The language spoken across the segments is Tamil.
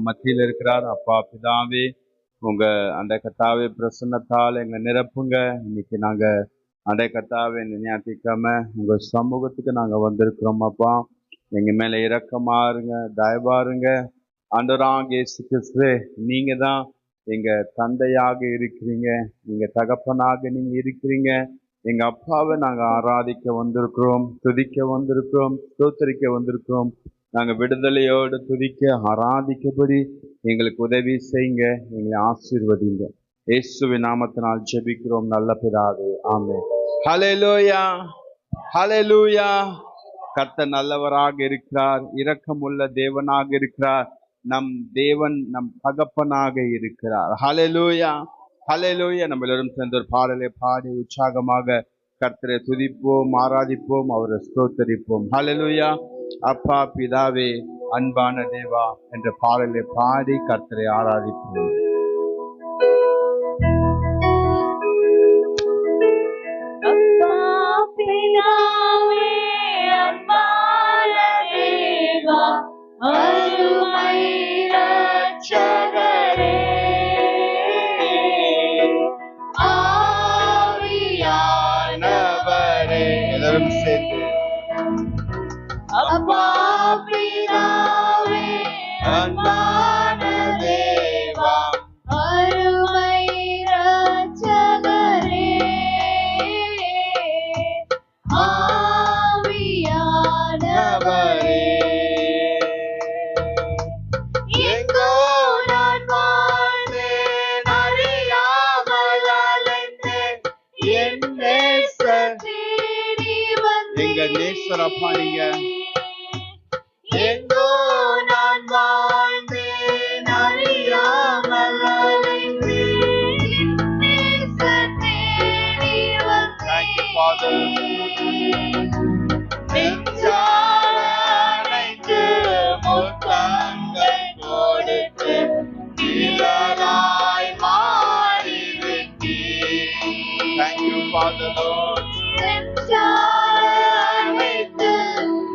மத்தியில் இருக்கிறார். அப்பா பிதாவே, உங்க அந்த கத்தாவே பிரசன்னத்தால் எங்க நிரப்புங்க. இன்னைக்கு நாங்க அந்த கத்தாவே ஞாயிற்றுக்கிழமை உங்க சமூகத்துக்கு நாங்க வந்திருக்கிறோம். அப்பா எங்க மேல இரக்கமா இருங்க, தயவா இருங்க. ஆண்டவராகிய இயேசு கிறிஸ்துவே, நீங்க தான் எங்க தந்தையாக இருக்கிறீங்க, எங்க தகப்பனாக நீங்க இருக்கிறீங்க. எங்க அப்பாவை நாங்க ஆராதிக்க வந்திருக்கிறோம், துதிக்க வந்திருக்கிறோம், ஸ்தோத்தரிக்க வந்திருக்கிறோம். நாங்க விடுதலையோடு துதிக்க ஆராதிக்கபடி எங்களுக்கு உதவி செய்யுங்க, எங்களை ஆசீர்வதிங்க. இயேசுவின் நாமத்தினால் ஜெபிக்கிறோம் நல்ல பிதாவே, ஆமென். ஹல்லேலூயா, ஹல்லேலூயா. கர்த்தர் நல்லவராக இருக்கிறார், இரக்கமுள்ள தேவனாக இருக்கிறார். நம் தேவன் நம் தகப்பனாக இருக்கிறார். ஹல்லேலூயா, ஹல்லேலூயா. நம்ம எல்லாரும் சேர்ந்து ஒரு பாடலை பாடி உற்சாகமாக கர்த்தரை துதிப்போம், ஆராதிப்போம், அவரை ஸ்தோத்தரிப்போம். ஹல்லேலூயா. அப்பா பிதாவே, அன்பான தேவா என்ற பாடலை பாடி கர்த்தரை ஆராதிப்போம். எல்லாரும் சேர்த்து அப்பா பிதாவே, அன்பான தேவா, அருமை இரட்சகரே, ஆவியானவரே, எங்கோ நான் வாழ்ந்தேன், அறியாமல் அலைந்தேன், என் நேசர் தேடி வந்தீர். எங்க நேசரப்பா நீங்க. எங்கோ நான் வாழ்ந்தேன், அறியாமல் அலைந்தேன், என் நேசர் தேடி வந்தீர். Thank you, Father. நெஞ்சார அணைத்து முத்தங்கள் கொடுத்து நிழலாய் மாறிவிட்டீர். Thank you, Father Lord. நெஞ்சார அணைத்து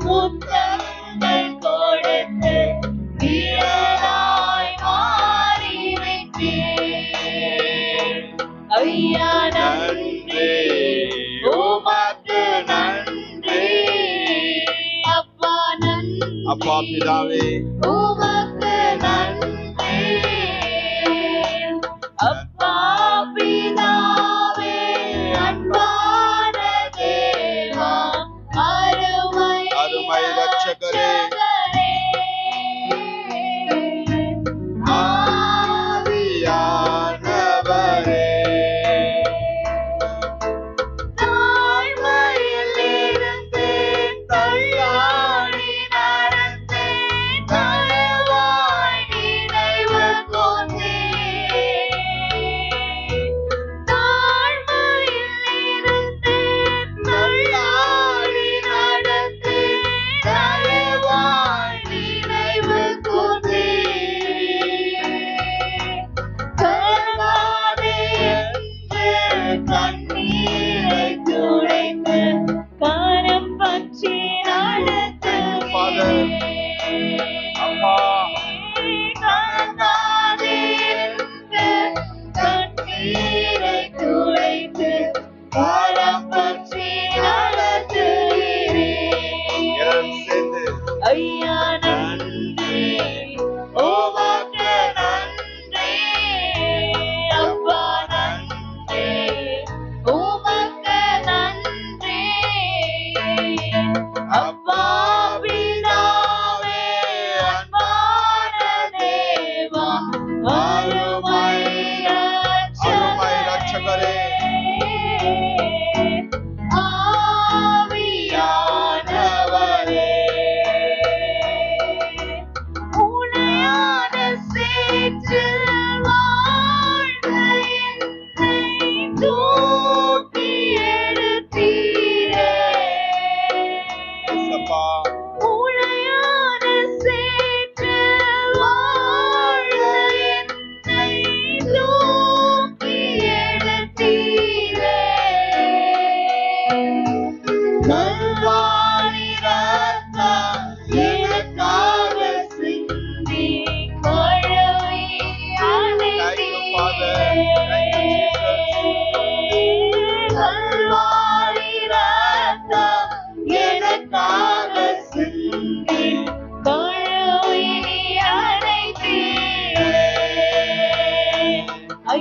முத்தங்கள் கொடுத்து நிழலாய் மாறிவிட்டீர். ஐயா நன்றி, உமக்கு நன்றி. அப்பா நன்றி, அப்பா பிதாவே, உமக்கு நன்றி. அப்பா பிதாவே, அன்பான தேவா, அருமை இரட்சகரே, ஆவியானவரே, தாழ்மையில் இருந்தேன், தள்ளாடி நடந்தேன், தயவாய்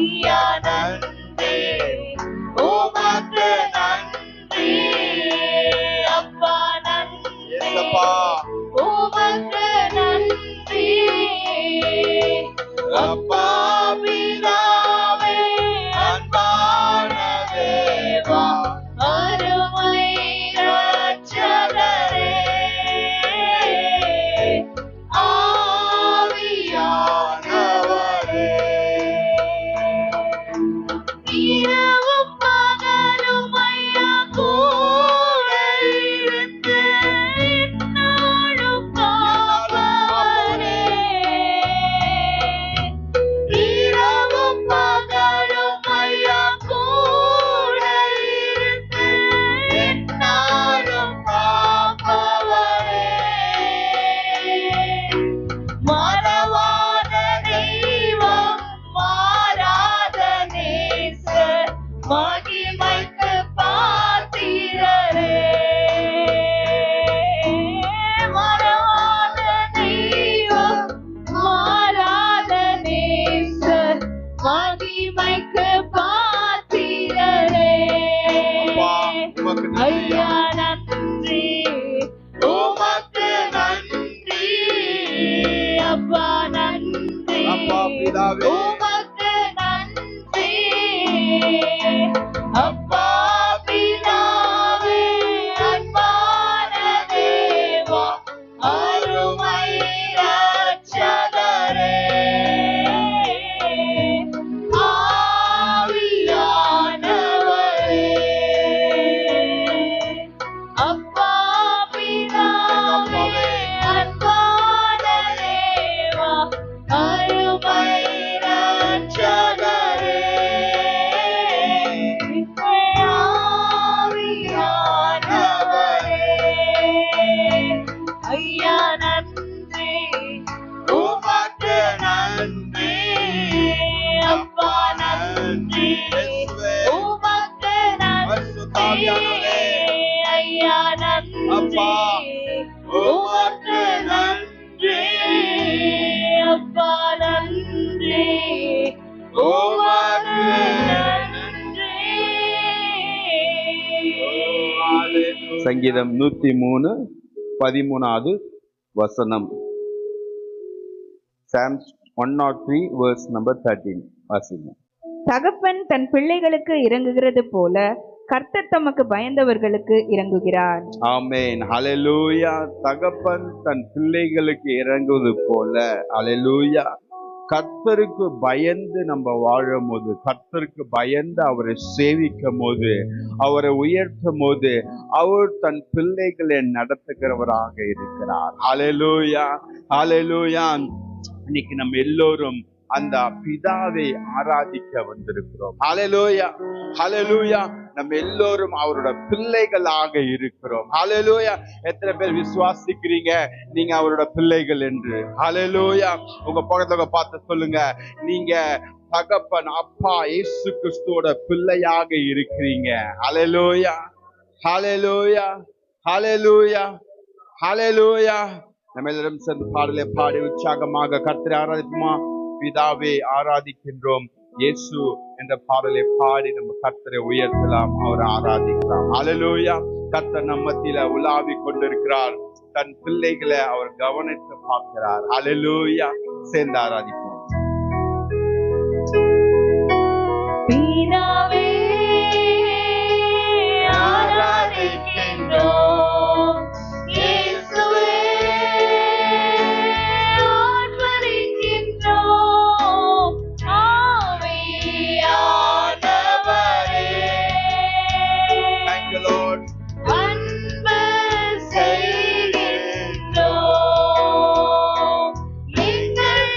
ஐயா நன்றி, உமக்கு நன்றி, அப்பா நன்றி, உமக்கு நன்றி, அப்பா பிதாவே அன்பான தேவா அருமை இரட்சகரே, ஆவியானவரே, இரவும் பகலும் ஐயா கூட இருந்து எந்நாளும் காப்பவரே, இரவும் பகலும் ஐயா கூட இருந்து எந்நாளும் காப்பவரே, மறவாத தெய்வம் மாறாத நேசர் மகிமைக்கு பாத்திரரே, மறவாத தெய்வம் மாறாத நேசர் மகிமைக்கு பாத்திரரே, ஐயா நன்றி, உமக்கு நன்றி, அப்பா நன்றி, உமக்கு நன்றி, அப்பா பிதாவே அன்பான தேவா அருமை இரட்சகரே, ஆவியானவரே, அப்பா பிதாவே அன்பான தேவா அருமை இரட்சகரே, ஆவியானவரே, ஐயா நன்றி, உமக்கு நன்றி, அப்பா நன்றி, உமக்கு நன்றி, ஐயா நன்றி, உமக்கு நன்றி, அப்பா நன்றி, உமக்கு நன்றி. சங்கீதம் 103 வசனம். Psalms 103 verse number 13 வாசிங்க. தகப்பன் தன் பிள்ளைகளுக்கு இறங்குகிறது போல கர்த்தர் தமக்கு பயந்தவர்களுக்கு இறங்குகிறார். ஆமென். ஹalleluya. தகப்பன் தன் பிள்ளைகளுக்கு இறங்குவது போல, ஹalleluya, கர்த்தருக்கு பயந்து நம்ம வாழும் போது, கர்த்தருக்கு பயந்து அவரை சேவிக்கும் போது, அவரை உயர்த்தும் போது, அவர் தன் பிள்ளைகளை நடத்துகிறவராக இருக்கிறார். ஹalleluya, ஹalleluya. இன்னைக்கு நம்ம எல்லோரும் அந்த பிதாவை ஆராதிக்க வந்திருக்கிறோம். ஹalleluya, ஹalleluya. நம்ம எல்லோரும் அவரோட பிள்ளைகளாக இருக்கிறோம். ஹalleluya. எத்தனை பேர் விசுவாசிக்கிறீங்க நீங்க அவரோட பிள்ளைகள் என்று? ஹalleluya. உங்க பக்கத்துல பார்த்து சொல்லுங்க, நீங்க தகப்பன் அப்பா இயேசு கிறிஸ்துவோட பிள்ளையாக இருக்கிறீங்க. ஹalleluya, ஹalleluya, ஹalleluya, ஹalleluya. நம்ம எல்லாரும் சேர்ந்து பாடலை பாடி உற்சாகமாக கர்த்தரை ஆராதிப்போமா? பிதாவை ஆராதிக்கின்றோம் இயேசு என்ற பாடலை பாடி நம்ம கர்த்தரை உயர்த்தலாம், அவரை ஆராதிக்கலாம். ஹalleluya. கர்த்தர் நம்ம மத்தியில உலாவி கொண்டிருக்கிறார். தன் பிள்ளைகளை அவர் கவனித்து பார்க்கிறார். ஹalleluya. சேர்ந்து ஆராதிப்போம். பிதாவே ஆராதிக்கின்றோம், இயேசுவே ஆர்ப்பரிக்கின்றோம், ஆவியானவரே Thank you, Lord. அன்பு செய்கின்றோம், எங்கள்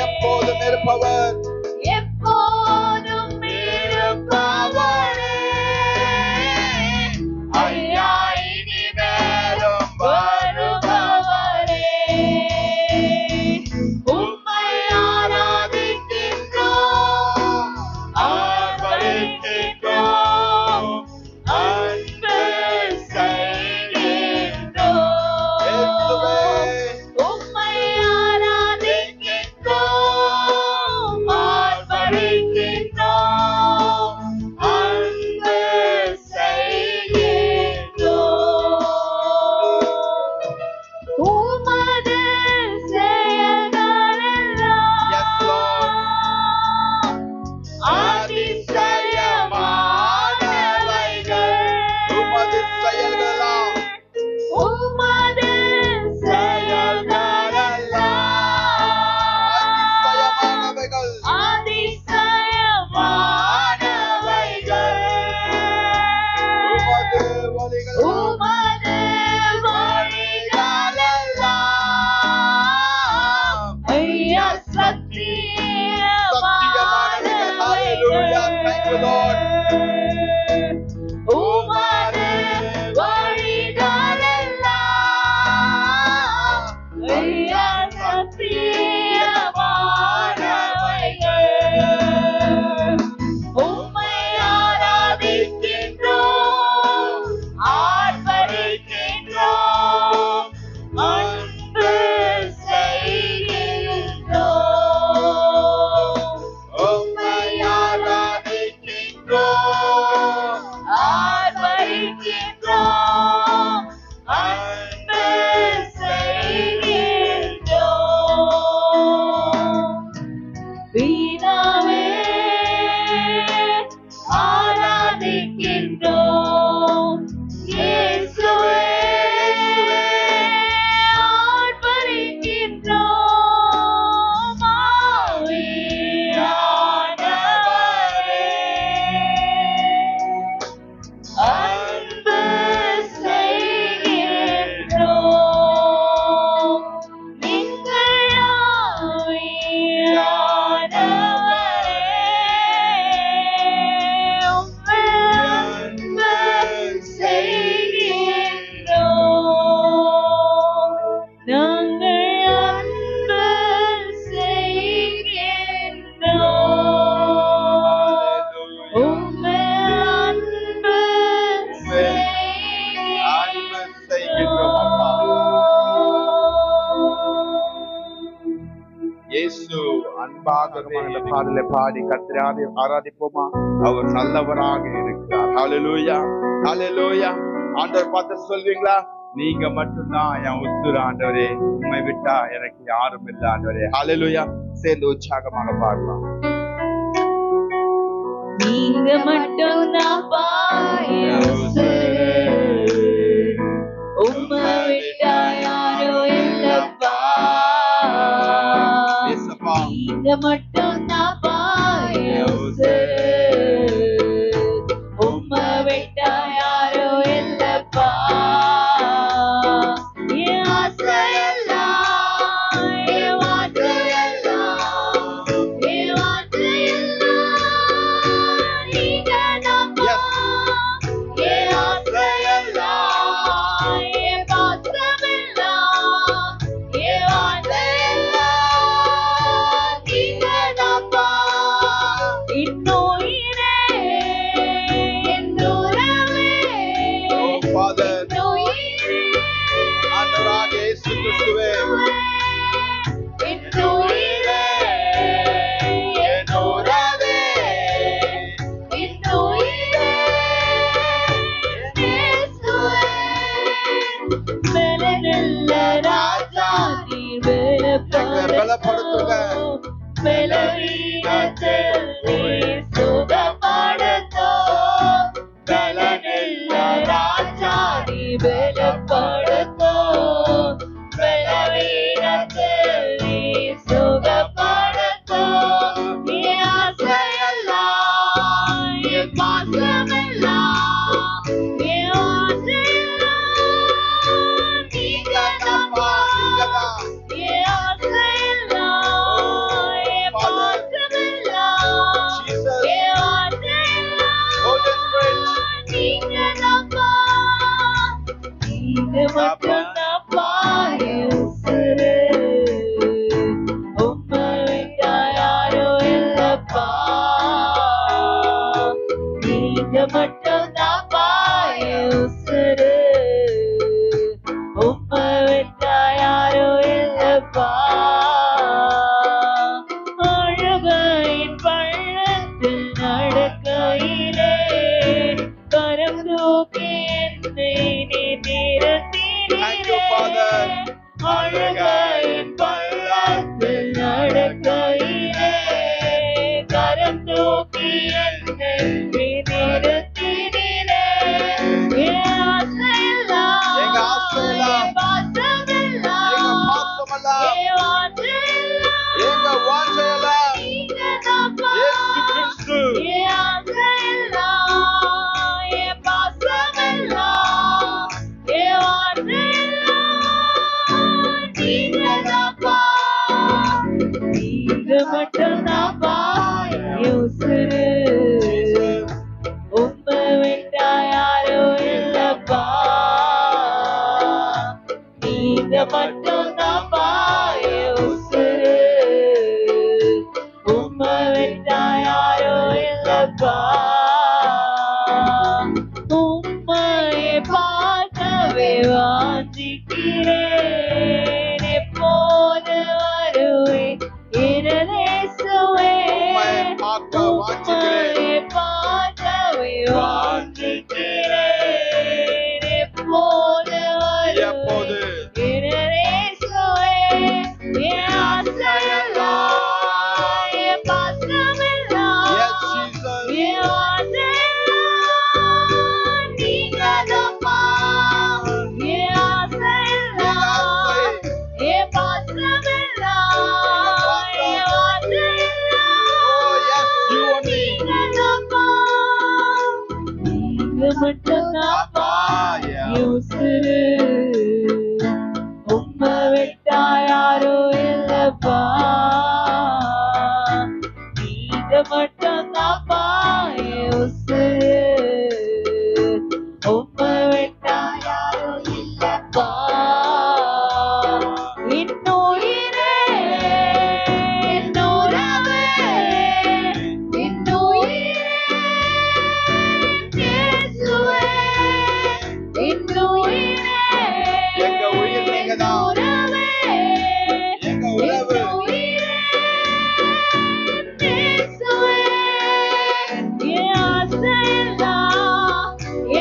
எப்போதும் இருப்பவர் எப்போதும் இருப்பவரே ஐயா இனிமேலும் வருபவரே உம்மை ஆராதிக்கின்றோம் ஆர்ப்பரிக்கின்றோம் அன்பு செய்கின்றோம் உம்மை ஆராதிக்கின்றோம் ஆர்ப்பரிக்கின்றோம் அன்பு செய்கின்றோம் உமது செயல்களெல்லாம் Yes, Lord. அதிசயமானவைகள் உமது செயல்களெல்லாம் உமது செயல்களெல்லாம் அதிசயமானவைகள். அதிசயமானவைகள் உமது வழிகள் உமது வழிகளெல்லாம் ஐயா சத்தியமானவைகள். Hallelujah. Thank you, Lord. உமது வழிகளெல்லாம் ஐயா சத்தியமானவைகள் உம்மை ஆராதிக்கின்றோம் ஆர்ப்பரிக்கின்றோம் அன்பு செய்கின்றோம் உம்மை ஆராதிக்கின்றோம் ஆர்ப்பரிக்கின்றோம் அன்பு செய்கின்றோம் பிதாவே ஆராதிக்கின்றோம் இயேசுவே ஆர்ப்பரிக்கின்றோம் ஆவியானவரே அன்பு செய்கின்றோம் நீங்கள் ஆவியானவரே உம்மை அன்பு செய்கின்றோம் நாங்கள் அன்பு செய்கின்றோம் உம்மை அன்பு அன்பு செய்கின்றோம் அப்பா. இயேசு அன்பாக இந்த பாடலை பாடி கர்த்தரை ஆராதிப்போமா? அவர் நல்லவராக இருக்கிறார். ஹalleluya, ஹalleluya. ஆண்டவர் பார்த்து சொல்வீங்களா? நீங்க மட்டும்தான் என் உசுரு ஆண்டவரே, உம்மை விட்டா எனக்கு யாரும் இல்லை ஆண்டவரே. ஹalleluya. சேர்ந்து உற்சாகமாக பாடலாம். நீங்க மட்டும்தான் பாய உம்மை விட்டா யாரோ இல்லப்பா இயேசுப்பா. நீங்க மட்டும்தான் பாய உம்மை விட்டா யாரோ இல்லப்பா என் ஆசையெல்லாம் என் வாஞ்சையெல்லாம் என் வாஞ்சையெல்லாம் நீங்க தான்ப்பா. என் ஆசையெல்லாம் என் பாசமெல்லாம் என் வாஞ்சையெல்லாம் நீங்க தான்ப்பா. இன்னுயிரே என் உறவே Father, இன்னுயிரே ஆண்டவராக இயேசு கிறிஸ்துவே, இன்னுயிரே என் உறவே இன்னுயிரே இயேசுவே மெலனல்ல ராஜா நீர் பலப்படுத்துங்க. மெலவீனத்தில் நீர் சுகப்படுத்தும் மெலனல்ல ராஜா நீர் பலப்படுத்தும் மெலவீனத்தில் நீர் சுகப்படுத்தும் என் ஆசையெல்லாம் என் பாசமெல்லாம் என் ஆசையெல்லாம் நீங்க தான்ப்பா. என் ஆசையெல்லாம் மட்டும்தான்ப்பா என் உசுரு. உம்மை விட்டா யாரும் இல்லப்பா. நீங்க மட்டும்தான்ப்பா என் உசுரு. உம்மை விட்டா யாரும் இல்லப்பா. உம்மையை பார்க்கவே வாஞ்சிக்கிறேன். எப்போது வருவேன் இயேசுவே. உம்மையை பார்க்க வாஞ்சிக்கிறேன். உம்மையை பார்க்கவே வாஞ்சிக்கிறேன். எப்போது எப்போது வருவேன் இயேசுவே. என் ஆசையெல்லாம், என் பாசமெல்லாம், Yes, Jesus. என் ஆசையெல்லாம் நீங்கதான்ப்பா. என் ஆசையெல்லாம், என் பாசமெல்லாம், என் Oh, yes, you ஆசையெல்லாம் and me. நீங்கதான்ப்பா. நீங்க மட்டும்தான்ப்பா என் உசுரு. உம்மை விட்டா யாரும் இல்லப்பா. நீங்க மட்டும்தான்ப்பா என் உசுரு. உம்மை விட்டா யாரும் இல்லப்பா. இன்னுயிரே, இன்னுறவே, இன்னுயிரே இயேசுவே. இன்னுயிரே, எங்க உயிர் நீங்கதான். இன்னுறவே, எங்க உறவு. இன்னுயிரே இயேசுவே. என் ஆசையெல்லாம்,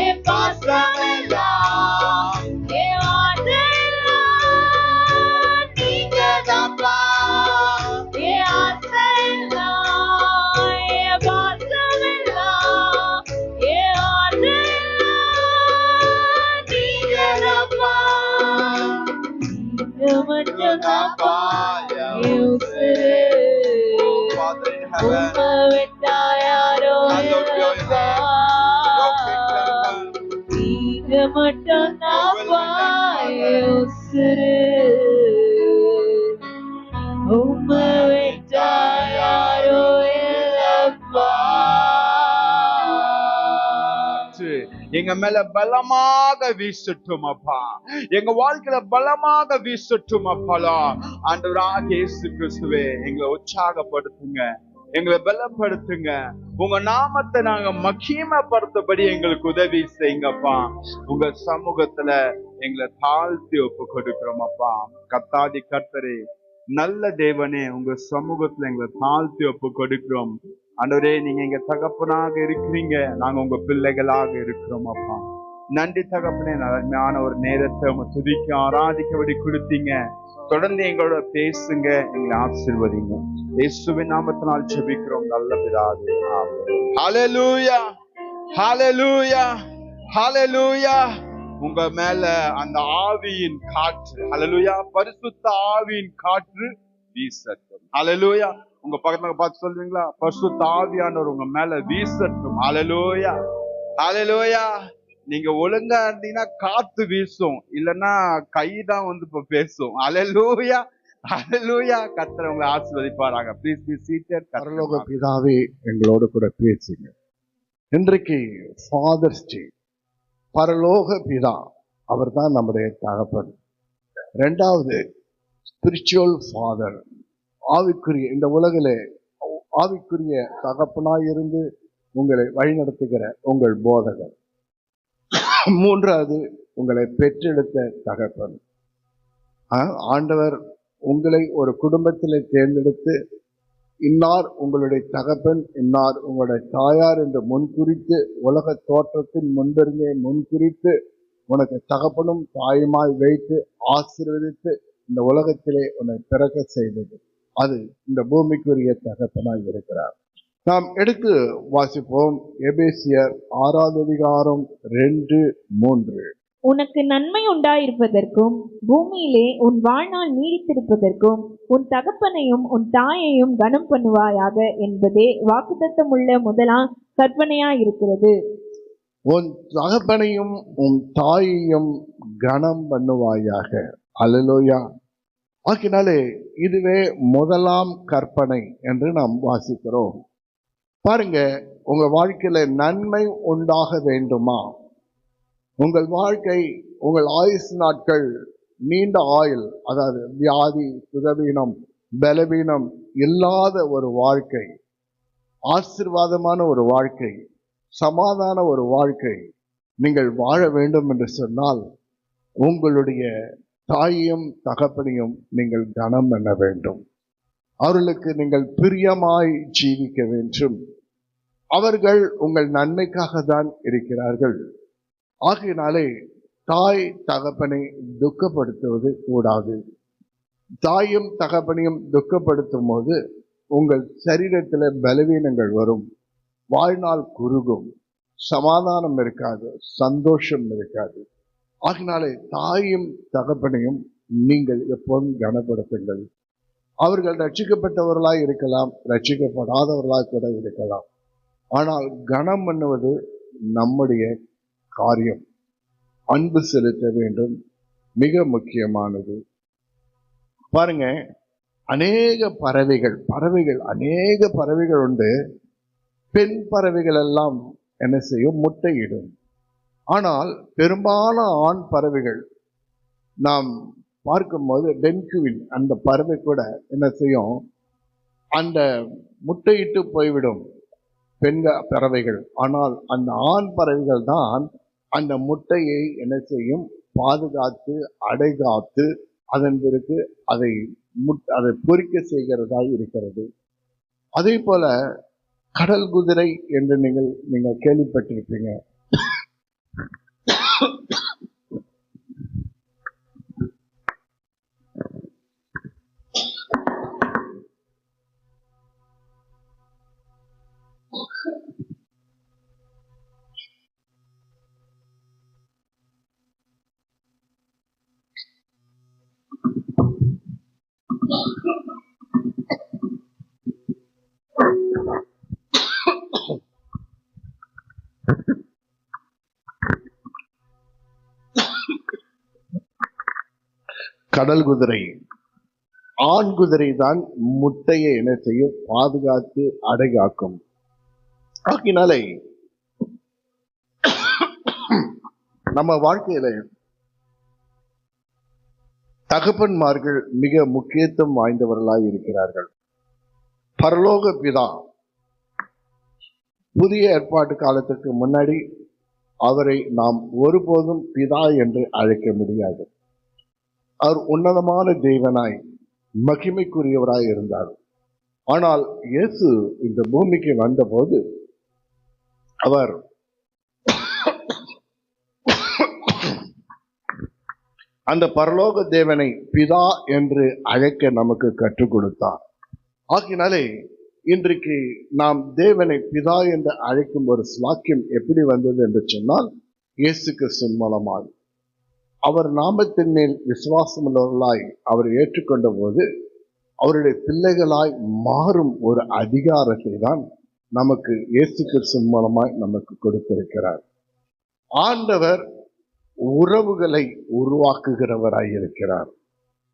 என் பாசமெல்லாம், என் ஆசையெல்லாம் நீங்கதான்ப்பா. என் ஆசையெல்லாம், என் பாசமெல்லாம், என் ஆசையெல்லாம் நீங்கதான்ப்பா. நீங்க மட்டும்தான்ப்பா என் உசுரு. Father in heaven, உம்மை விட்டா யாரும் hallowed be your இல்லப்பா. name. Your kingdom நீங்க மட்டும்தான்ப்பா என் உசுரு. உம்மை விட்டா யாரும் இல்லப்பா. காற்று எங்க மேல பலமாக வீசட்டும் அப்பா. எங்க வாழ்க்கையில பலமாக வீசட்டும் அப்பாலா. ஆண்டவராகிய இயேசு கிறிஸ்துவே, எங்களை உற்சாகப்படுத்துங்க, எங்களை பலப்படுத்துங்க. உங்க நாமத்தை நாங்க மகிமைப்படுத்தபடி எங்களுக்கு உதவி செய்யுங்கப்பா. உங்க சமூகத்துல எங்களை தாழ்த்தி ஒப்பு கொடுக்கிறோம் அப்பா. கர்த்தாதி கர்த்தரே, நல்ல தேவனே, உங்க சமூகத்துல எங்களை தாழ்த்தி ஒப்பு கொடுக்கிறோம். ஆண்டவரே, நீங்க எங்க தகப்பனாக இருக்கிறீங்க, நாங்க உங்க பிள்ளைகளாக இருக்கிறோம் அப்பா. நன்றி தகப்பனே, அருமையான ஒரு நேரத்தை உங்க துதிக்க ஆராதிக்கபடி கொடுத்தீங்க. தொடர்ந்து எங்களோட பேசுங்க, எங்களை ஆசீர்வதிங்க. இயேசுவின் நாமத்தினால் ஜெபிக்கிறோம் நல்ல பிதாவே, ஆமென். ஹல்லேலூயா, ஹல்லேலூயா, ஹல்லேலூயா. உங்க மேல அந்த ஆவியின் காற்று, ஹல்லேலூயா, பரிசுத்த ஆவியின் காற்று வீசட்டும். ஹல்லேலூயா. உங்க பக்கத்துல பார்த்து சொல்வீங்களா? பரிசுத்த ஆவியானவர் உங்க மேல வீசட்டும். ஹல்லேலூயா, ஹல்லேலூயா. நீங்க ஒழுங்கா இருந்தீங்கன்னா காத்து வீசும், இல்லன்னா கைதான் வந்து இப்ப பேசும். ஹல்லேலூயா, ஹல்லேலூயா. கர்த்தர் உங்களை ஆசீர்வதிப்பாராக. Please be seated. பரலோக பிதாவே, எங்களோடு கூட பேசுங்க. இன்றைக்கு ஃபாதர்ஸ் டே. பரலோக பிதா, அவர் தான் நம்முடைய தகப்பன். ரெண்டாவது ஸ்பிரிச்சுவல் ஃபாதர், ஆவிக்குரிய, இந்த உலகிலே ஆவிக்குரிய தகப்பனாயிருந்து உங்களை வழிநடத்துகிற உங்கள் போதகர். மூன்றாவது உங்களை பெற்றெடுத்த தகப்பன். ஆண்டவர் உங்களை ஒரு குடும்பத்தில் தேர்ந்தெடுத்து, இன்னார் உங்களுடைய தகப்பன், இன்னார் உங்களுடைய தாயார் என்று முன்குறித்து, உலக தோற்றத்தின் முன்பிருந்தே முன்குறித்து உனக்கு தகப்பனும் தாயுமாய் வைத்து ஆசீர்வதித்து இந்த உலகத்திலே உன்னை பிறக்க செய்தது. அது இந்த பூமிக்குரிய தகப்பனாய் இருக்கிறார். நாம் எடுத்து வாசிப்போம். எபேசியர் 6:2-3. உனக்கு நன்மை உண்டாயிருப்பதற்கும் பூமியிலே உன் வாழ்நாள் நீடித்திருப்பதற்கும் உன் தகப்பனையும் உன் தாயையும் கனம் பண்ணுவாயாக என்பதே வாக்குத்தத்தமுள்ள முதலாம் கற்பனையாயிருக்கிறது. உன் தகப்பனையும் உன் தாயையும் கனம் பண்ணுவாயாக. அல்லேலூயா. ஆகினாலே இதுவே முதலாம் கற்பனை என்று நாம் வாசிக்கிறோம். பாருங்க, உங்க வாழ்க்கையில நன்மை உண்டாக வேண்டுமா? உங்கள் வாழ்க்கை, உங்கள் ஆயுசு நாட்கள் நீண்ட ஆயுள், அதாவது வியாதி, சுகவீனம், பலவீனம் இல்லாத ஒரு வாழ்க்கை, ஆசீர்வாதமான ஒரு வாழ்க்கை, சமாதான ஒரு வாழ்க்கை நீங்கள் வாழ வேண்டும் என்று சொன்னால் உங்களுடைய தாயையும் தகப்பனையும் நீங்கள் கனம் பண்ண வேண்டும். அவர்களுக்கு நீங்கள் பிரியமாய் ஜீவிக்க வேண்டும். அவர்கள் உங்கள் நன்மைக்காக தான் இருக்கிறார்கள். ஆகையினாலே தாய் தகப்பனை துக்கப்படுத்துவது கூடாது. தாயும் தகப்பனையும் துக்கப்படுத்தும் போது உங்கள் சரீரத்தில் பலவீனங்கள் வரும், வாழ்நாள் குறுகும், சமாதானம் இருக்காது, சந்தோஷம் இருக்காது. ஆகினாலே தாயும் தகப்பனையும் நீங்கள் எப்போதும் கனப்படுத்துங்கள். அவர்கள் ரட்சிக்கப்பட்டவர்களாய் இருக்கலாம், ரட்சிக்கப்படாதவர்களாய் கூட இருக்கலாம். ஆனால் கனம் பண்ணுவது நம்முடைய காரியம். அன்பு செலுத்த வேண்டும், மிக முக்கியமானது. பாருங்க, அநேக பறவைகள் உண்டு. பெண் பறவைகள் எல்லாம் என்ன செய்யும்? முட்டையிடும். ஆனால் பெரும்பாலான ஆண் பறவைகள் நாம் பார்க்கும்போது பென்குவின் அந்த பறவை கூட என்ன செய்யும்? அந்த முட்டையிட்டு போய்விடும் பறவைகள். ஆனால் அந்த ஆண் பறவைகள் தான் அந்த முட்டையை என்ன செய்யும்? பாதுகாத்து அடைகாத்து அதன் பிறகு அதை பொறிக்க செய்கிறதாய் இருக்கிறது. அதே போல கடல் குதிரை என்று நீங்கள் கேள்விப்பட்டிருப்பீங்க. கடல் குதிரை, ஆண் குதிரை தான் முட்டையை என்ன செய்யும்? பாதுகாத்து அடைகாக்கும். ஆகினாலே நம்ம வாழ்க்கையில தகப்பன்மார்கள் மிக முக்கியத்துவம் வாய்ந்தவர்களாய் இருக்கிறார்கள். பரலோக பிதா புதிய ஏற்பாட்டு காலத்துக்கு முன்னாடி அவரை நாம் ஒருபோதும் பிதா என்று அழைக்க முடியாது. அவர் உன்னதமான தேவனாய் மகிமைக்குரியவராய் இருந்தார். ஆனால் இயேசு இந்த பூமிக்கு வந்தபோது அவர் அந்த பரலோக தேவனை பிதா என்று அழைக்க நமக்கு கற்றுக் கொடுத்தார். ஆகினாலே இன்றைக்கு நாம் தேவனை பிதா என்று அழைக்கும் ஒரு ஸ்லாக்கியம் எப்படி வந்தது என்று சொன்னால், இயேசு கிறிஸ்துவின் மூலமாக அவர் நாமத்தின் மேல் விசுவாசமுள்ளவர்களாய் அவர் ஏற்றுக்கொண்ட போது அவருடைய பிள்ளைகளாய் மாறும் ஒரு அதிகாரத்தை தான் நமக்கு இயேசு கிறிஸ்துவின் மூலமாய் நமக்கு கொடுத்திருக்கிறார். ஆண்டவர் உறவுகளை உருவாக்குகிறவராய் இருக்கிறார்.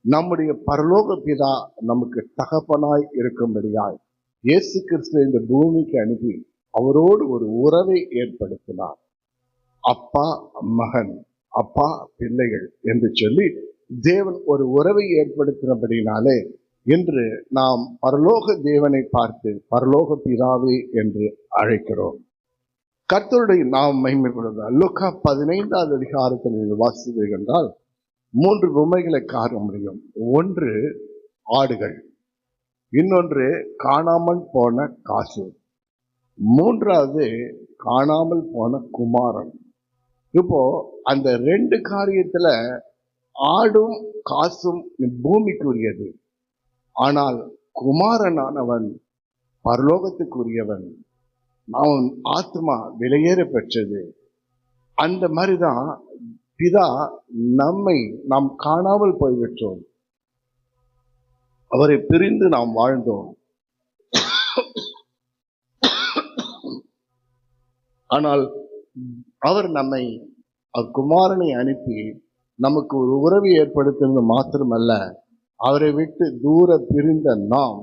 நம்முடைய பரலோக பிதா நமக்கு தகப்பனாய் இருக்கும்படியாய் இயேசு கிறிஸ்து இந்த பூமிக்கு அனுப்பி அவரோடு ஒரு உறவை ஏற்படுத்தினார். அப்பா மகன், அப்பா பிள்ளைகள் என்று சொல்லி தேவன் ஒரு உறவை ஏற்படுத்தினபடினாலே இன்று நாம் பரலோக தேவனை பார்த்து பரலோக பிதாவே என்று அழைக்கிறோம். கர்த்தருடைய நாம் மகிமைப்படுவதால் லூக்கா 15வது அதிகாரத்தில் வாசித்தீர்கள் என்றால் 3 பொம்மைகளை காண முடியும். ஒன்று ஆடுகள், இன்னொன்று காணாமல் போன காசு, மூன்றாவது காணாமல் போன குமாரன். இப்போ அந்த 2 காரியத்துல ஆடும் காசும் பூமிக்குரியது, ஆனால் குமாரனானவன் பரலோகத்துக்குரியவன், அவன் ஆத்மா விலையேற பெற்றது. அந்த மாதிரிதான் பிதா நாம் காணாமல் போய்விட்டோம், அவரை பிரிந்து நாம் வாழ்ந்தோம். ஆனால் அவர் நம்மை குமாரனை அனுப்பி நமக்கு ஒரு உறவை ஏற்படுத்தினது மாத்திரமல்ல, அவரை விட்டு தூர பிரிந்த நாம்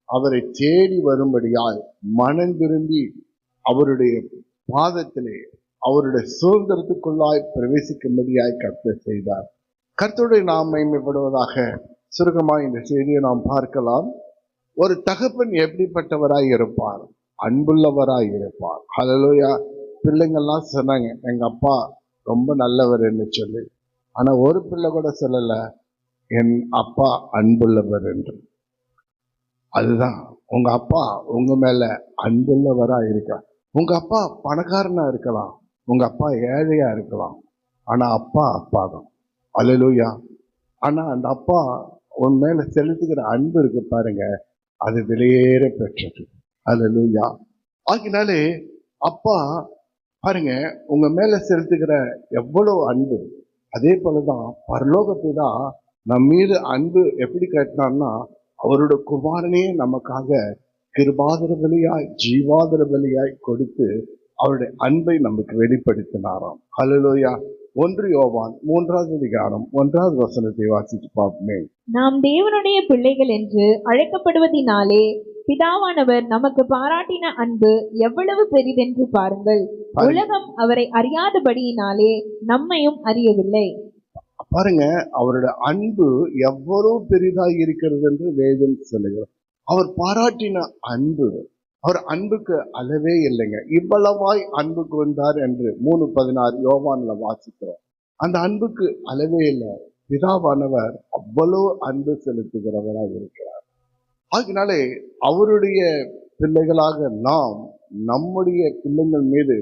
அவரை தேடி வரும்படியாய் மனம் திரும்பி அவருடைய பாதத்திலே அவருடைய சுதந்திரத்துக்குள்ளாய் பிரவேசிக்கும்படியாய் கர்த்தர் செய்தார். கர்த்தருடைய நாம் மகிமைப்படுவதாக. சுருக்கமாக இந்த செய்தியை நாம் பார்க்கலாம். ஒரு தகப்பன் எப்படிப்பட்டவராய் இருப்பார்? அன்புள்ளவராய் இருப்பார். ஹல்லேலூயா. பிள்ளைங்கள்லாம் சொன்னாங்க எங்க அப்பா ரொம்ப நல்லவர் என்று சொல்லி. ஆனா ஒரு பிள்ளை கூட சொல்லல என் அப்பா அன்புள்ளவர் என்று. அதுதான், உங்க அப்பா உங்க மேல அன்புள்ளவரா இருக்கார். உங்க அப்பா பணக்காரனா இருக்கலாம், உங்க அப்பா ஏழையா இருக்கலாம், ஆனா அப்பா அப்பா தான். அல்லேலூயா. ஆனா அந்த அப்பா உன் மேல செலுத்துகிற அன்பு இருக்கு பாருங்க, அது வெளியேற பெற்றது. அல்லேலூயா. ஆகினாலே அப்பா பாருங்க உங்க மேல செலுத்துகிற எவ்வளவு அன்பு. அதே போலதான் பரலோகத்தை நம் மீது அன்பு எப்படி காட்டினார்னா, அவரோட குமாரனையே நமக்காக கிருபாதர பலியாய் ஜீவாதர பலியாய் கொடுத்து அவருடைய அன்பை நமக்கு வெளிப்படுத்தினாராம். ஹல்லேலூயா. 1 யோவான் 3வது அதிகாரம் 1வது வசனத்தை வாசித்து பார்ப்போமே. நாம் தேவனுடைய பிள்ளைகள் என்று அழைக்கப்படுவதினாலே பிதாவானவர் நமக்கு பாராட்டின அன்பு எவ்வளவு பெரிதென்று பாருங்கள். உலகம் அவரை அறியாதபடியினாலே நம்மையும் அறியவில்லை. பாருங்க, அவருடைய அன்பு எவ்வளவு பெரிதாய் இருக்கிறது என்று வேதம் சொல்லுகிறார். அவர் பாராட்டின அன்பு, அவர் அன்புக்கு அளவே இல்லைங்க. இவ்வளவாய் அன்பு கொண்டார் என்று 3:16 யோவான்ல வாசிக்கிறோம். அந்த அன்புக்கு அளவே இல்லை. பிதாவானவர் அவ்வளவு அன்பு செலுத்துகிறவராக இருக்கிறார். அதனாலே அவருடைய பிள்ளைகளாக நாம் நம்முடைய பிள்ளைங்கள் மீது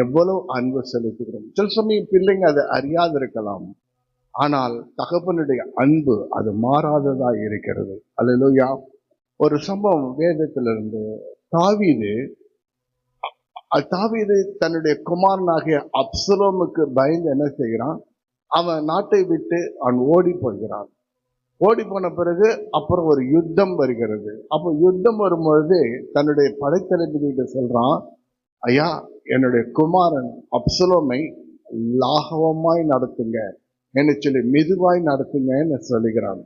எவ்வளவு அன்பு செலுத்துகிறோம். சில சமயம் பிள்ளைங்க அதை அறியாது இருக்கலாம், ஆனால் தகப்பனுடைய அன்பு அது மாறாததா இருக்கிறது. அல்லேலூயா. ஒரு சம்பவம் வேதத்திலிருந்து, தாவீது தன்னுடைய குமாரனாகிய அப்சலோமுக்கு பயந்து என்ன செய்கிறான்? அவன் நாட்டை விட்டு அவன் ஓடி போகிறான். ஓடி போன பிறகு அப்புறம் ஒரு யுத்தம் வருகிறது. அப்போ யுத்தம் வரும்பொழுது தன்னுடைய படைத்தளபதிகிட்ட சொல்றான், ஐயா என்னுடைய குமாரன் அப்சலோமை லாகவமாய் நடத்துங்க என்று சொல்லி மெதுவாய் நடத்துங்கன்னு சொல்லுகிறான்.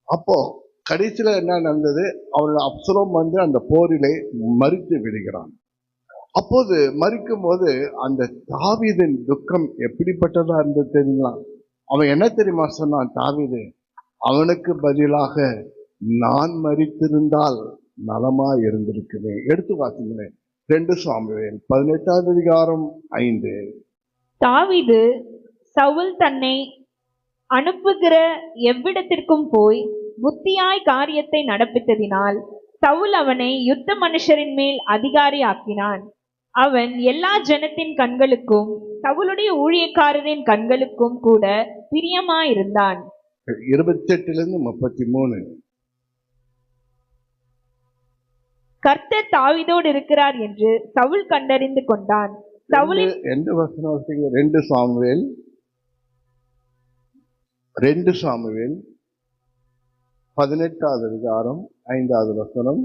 அப்போ கடைசியில என்ன நடந்தது? அவருடைய அப்சலோம் அந்த போரிலே மரித்து விடுகிறான். அப்போது மரிக்கும் போது அந்த தாவீதின் துக்கம் எப்படிப்பட்டதா இருந்தது தெரியுங்களா? அவன் என்ன தெரியுமா சொன்னான்? தாவீது, அவனுக்கு பதிலாக நான் மரித்திருந்தால் நலமா இருந்திருக்குமே. எடுத்து வாசிங்களேன். 2 சாமுவேல் 18வது அதிகாரம் 5. தாவீது சவுல் தன்னை அனுப்புகிற எவ்விடத்திற்கும் போய் புத்தியாய் காரியத்தை நடப்பித்ததினால் சவுல் அவனை யுத்த மனுஷரின் மேல் அதிகாரி ஆக்கினான். அவன் எல்லா ஜனத்தின் கண்களுக்கும் சவுலுடைய ஊழியக்காரரின் கண்களுக்கும் கூட பிரியமாயிருந்தான். 28-33. கர்த்தர் தாவீதோடு இருக்கிறார் என்று சவுல் கண்டறிந்து கொண்டான். சவுலின் எந்த வசனம்? 2 சாமுவேல் 18வது அதிகாரம் 5வது வசனம்.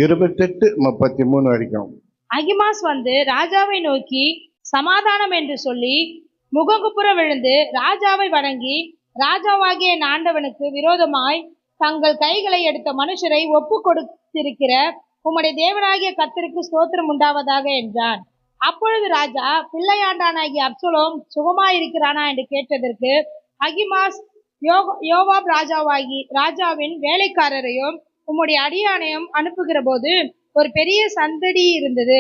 இருபத்தெட்டு 33 வரைக்கும். அகிமாஸ் வந்து ராஜாவை நோக்கி சமாதானம் என்று சொல்லி முகங்குப்புற விழுந்து ராஜாவை வணங்கி, ராஜாவாகிய என் ஆண்டவனுக்கு விரோதமாய் தங்கள் கைகளை எடுத்த மனுஷரை ஒப்பு கொடுத்திருக்கிற உம்முடைய தேவனாகிய கர்த்தருக்கு ஸ்தோத்திரம் உண்டாவதாக என்றான். அப்பொழுது ராஜா, பிள்ளையாண்டானாகிய அப்சலோம் சுகமாயிருக்கிறானா என்று கேட்டதற்கு, அகிமாஸ் யோவாப் ராஜாவின் வேலைக்காரரையும் உம்முடைய அடியானையும் அனுப்புகிற போது ஒரு பெரிய சந்தடி இருந்தது,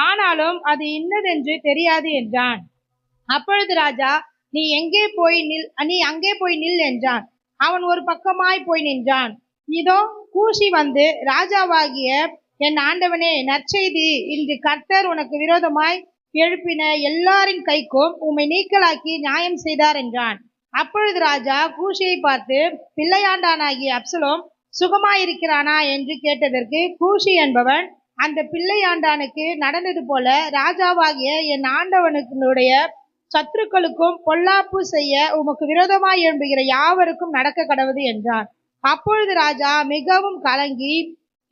ஆனாலும் அது இன்னதென்று தெரியாது என்றான். அப்பொழுது ராஜா, நீ அங்கே போய் நில் என்றான். அவன் ஒரு பக்கமாய் போய் நின்றான். இதோ கூஷி வந்து, ராஜாவாகிய என் ஆண்டவனே, நற்செய்தி, இன்று கர்த்தர் உனக்கு விரோதமாய் எழுப்பின எல்லாரின் கைக்கும் உம்மை நீக்கலாக்கி நியாயம் செய்தார் என்றான். அப்பொழுது ராஜா கூஷியை பார்த்து, பிள்ளையாண்டானாகிய அப்சலோம் சுகமாயிருக்கிறானா என்று கேட்டதற்கு, கூஷி என்பவன், அந்த பிள்ளையாண்டானுக்கு நடந்தது போல ராஜாவாகிய என் ஆண்டவனுடைய சத்துருக்களுக்கும் பொல்லாப்பு செய்ய உமக்கு விரோதமாய் எழும்புகிற யாவருக்கும் நடக்க கடவுது என்றான். அப்பொழுது ராஜா மிகவும் கலங்கி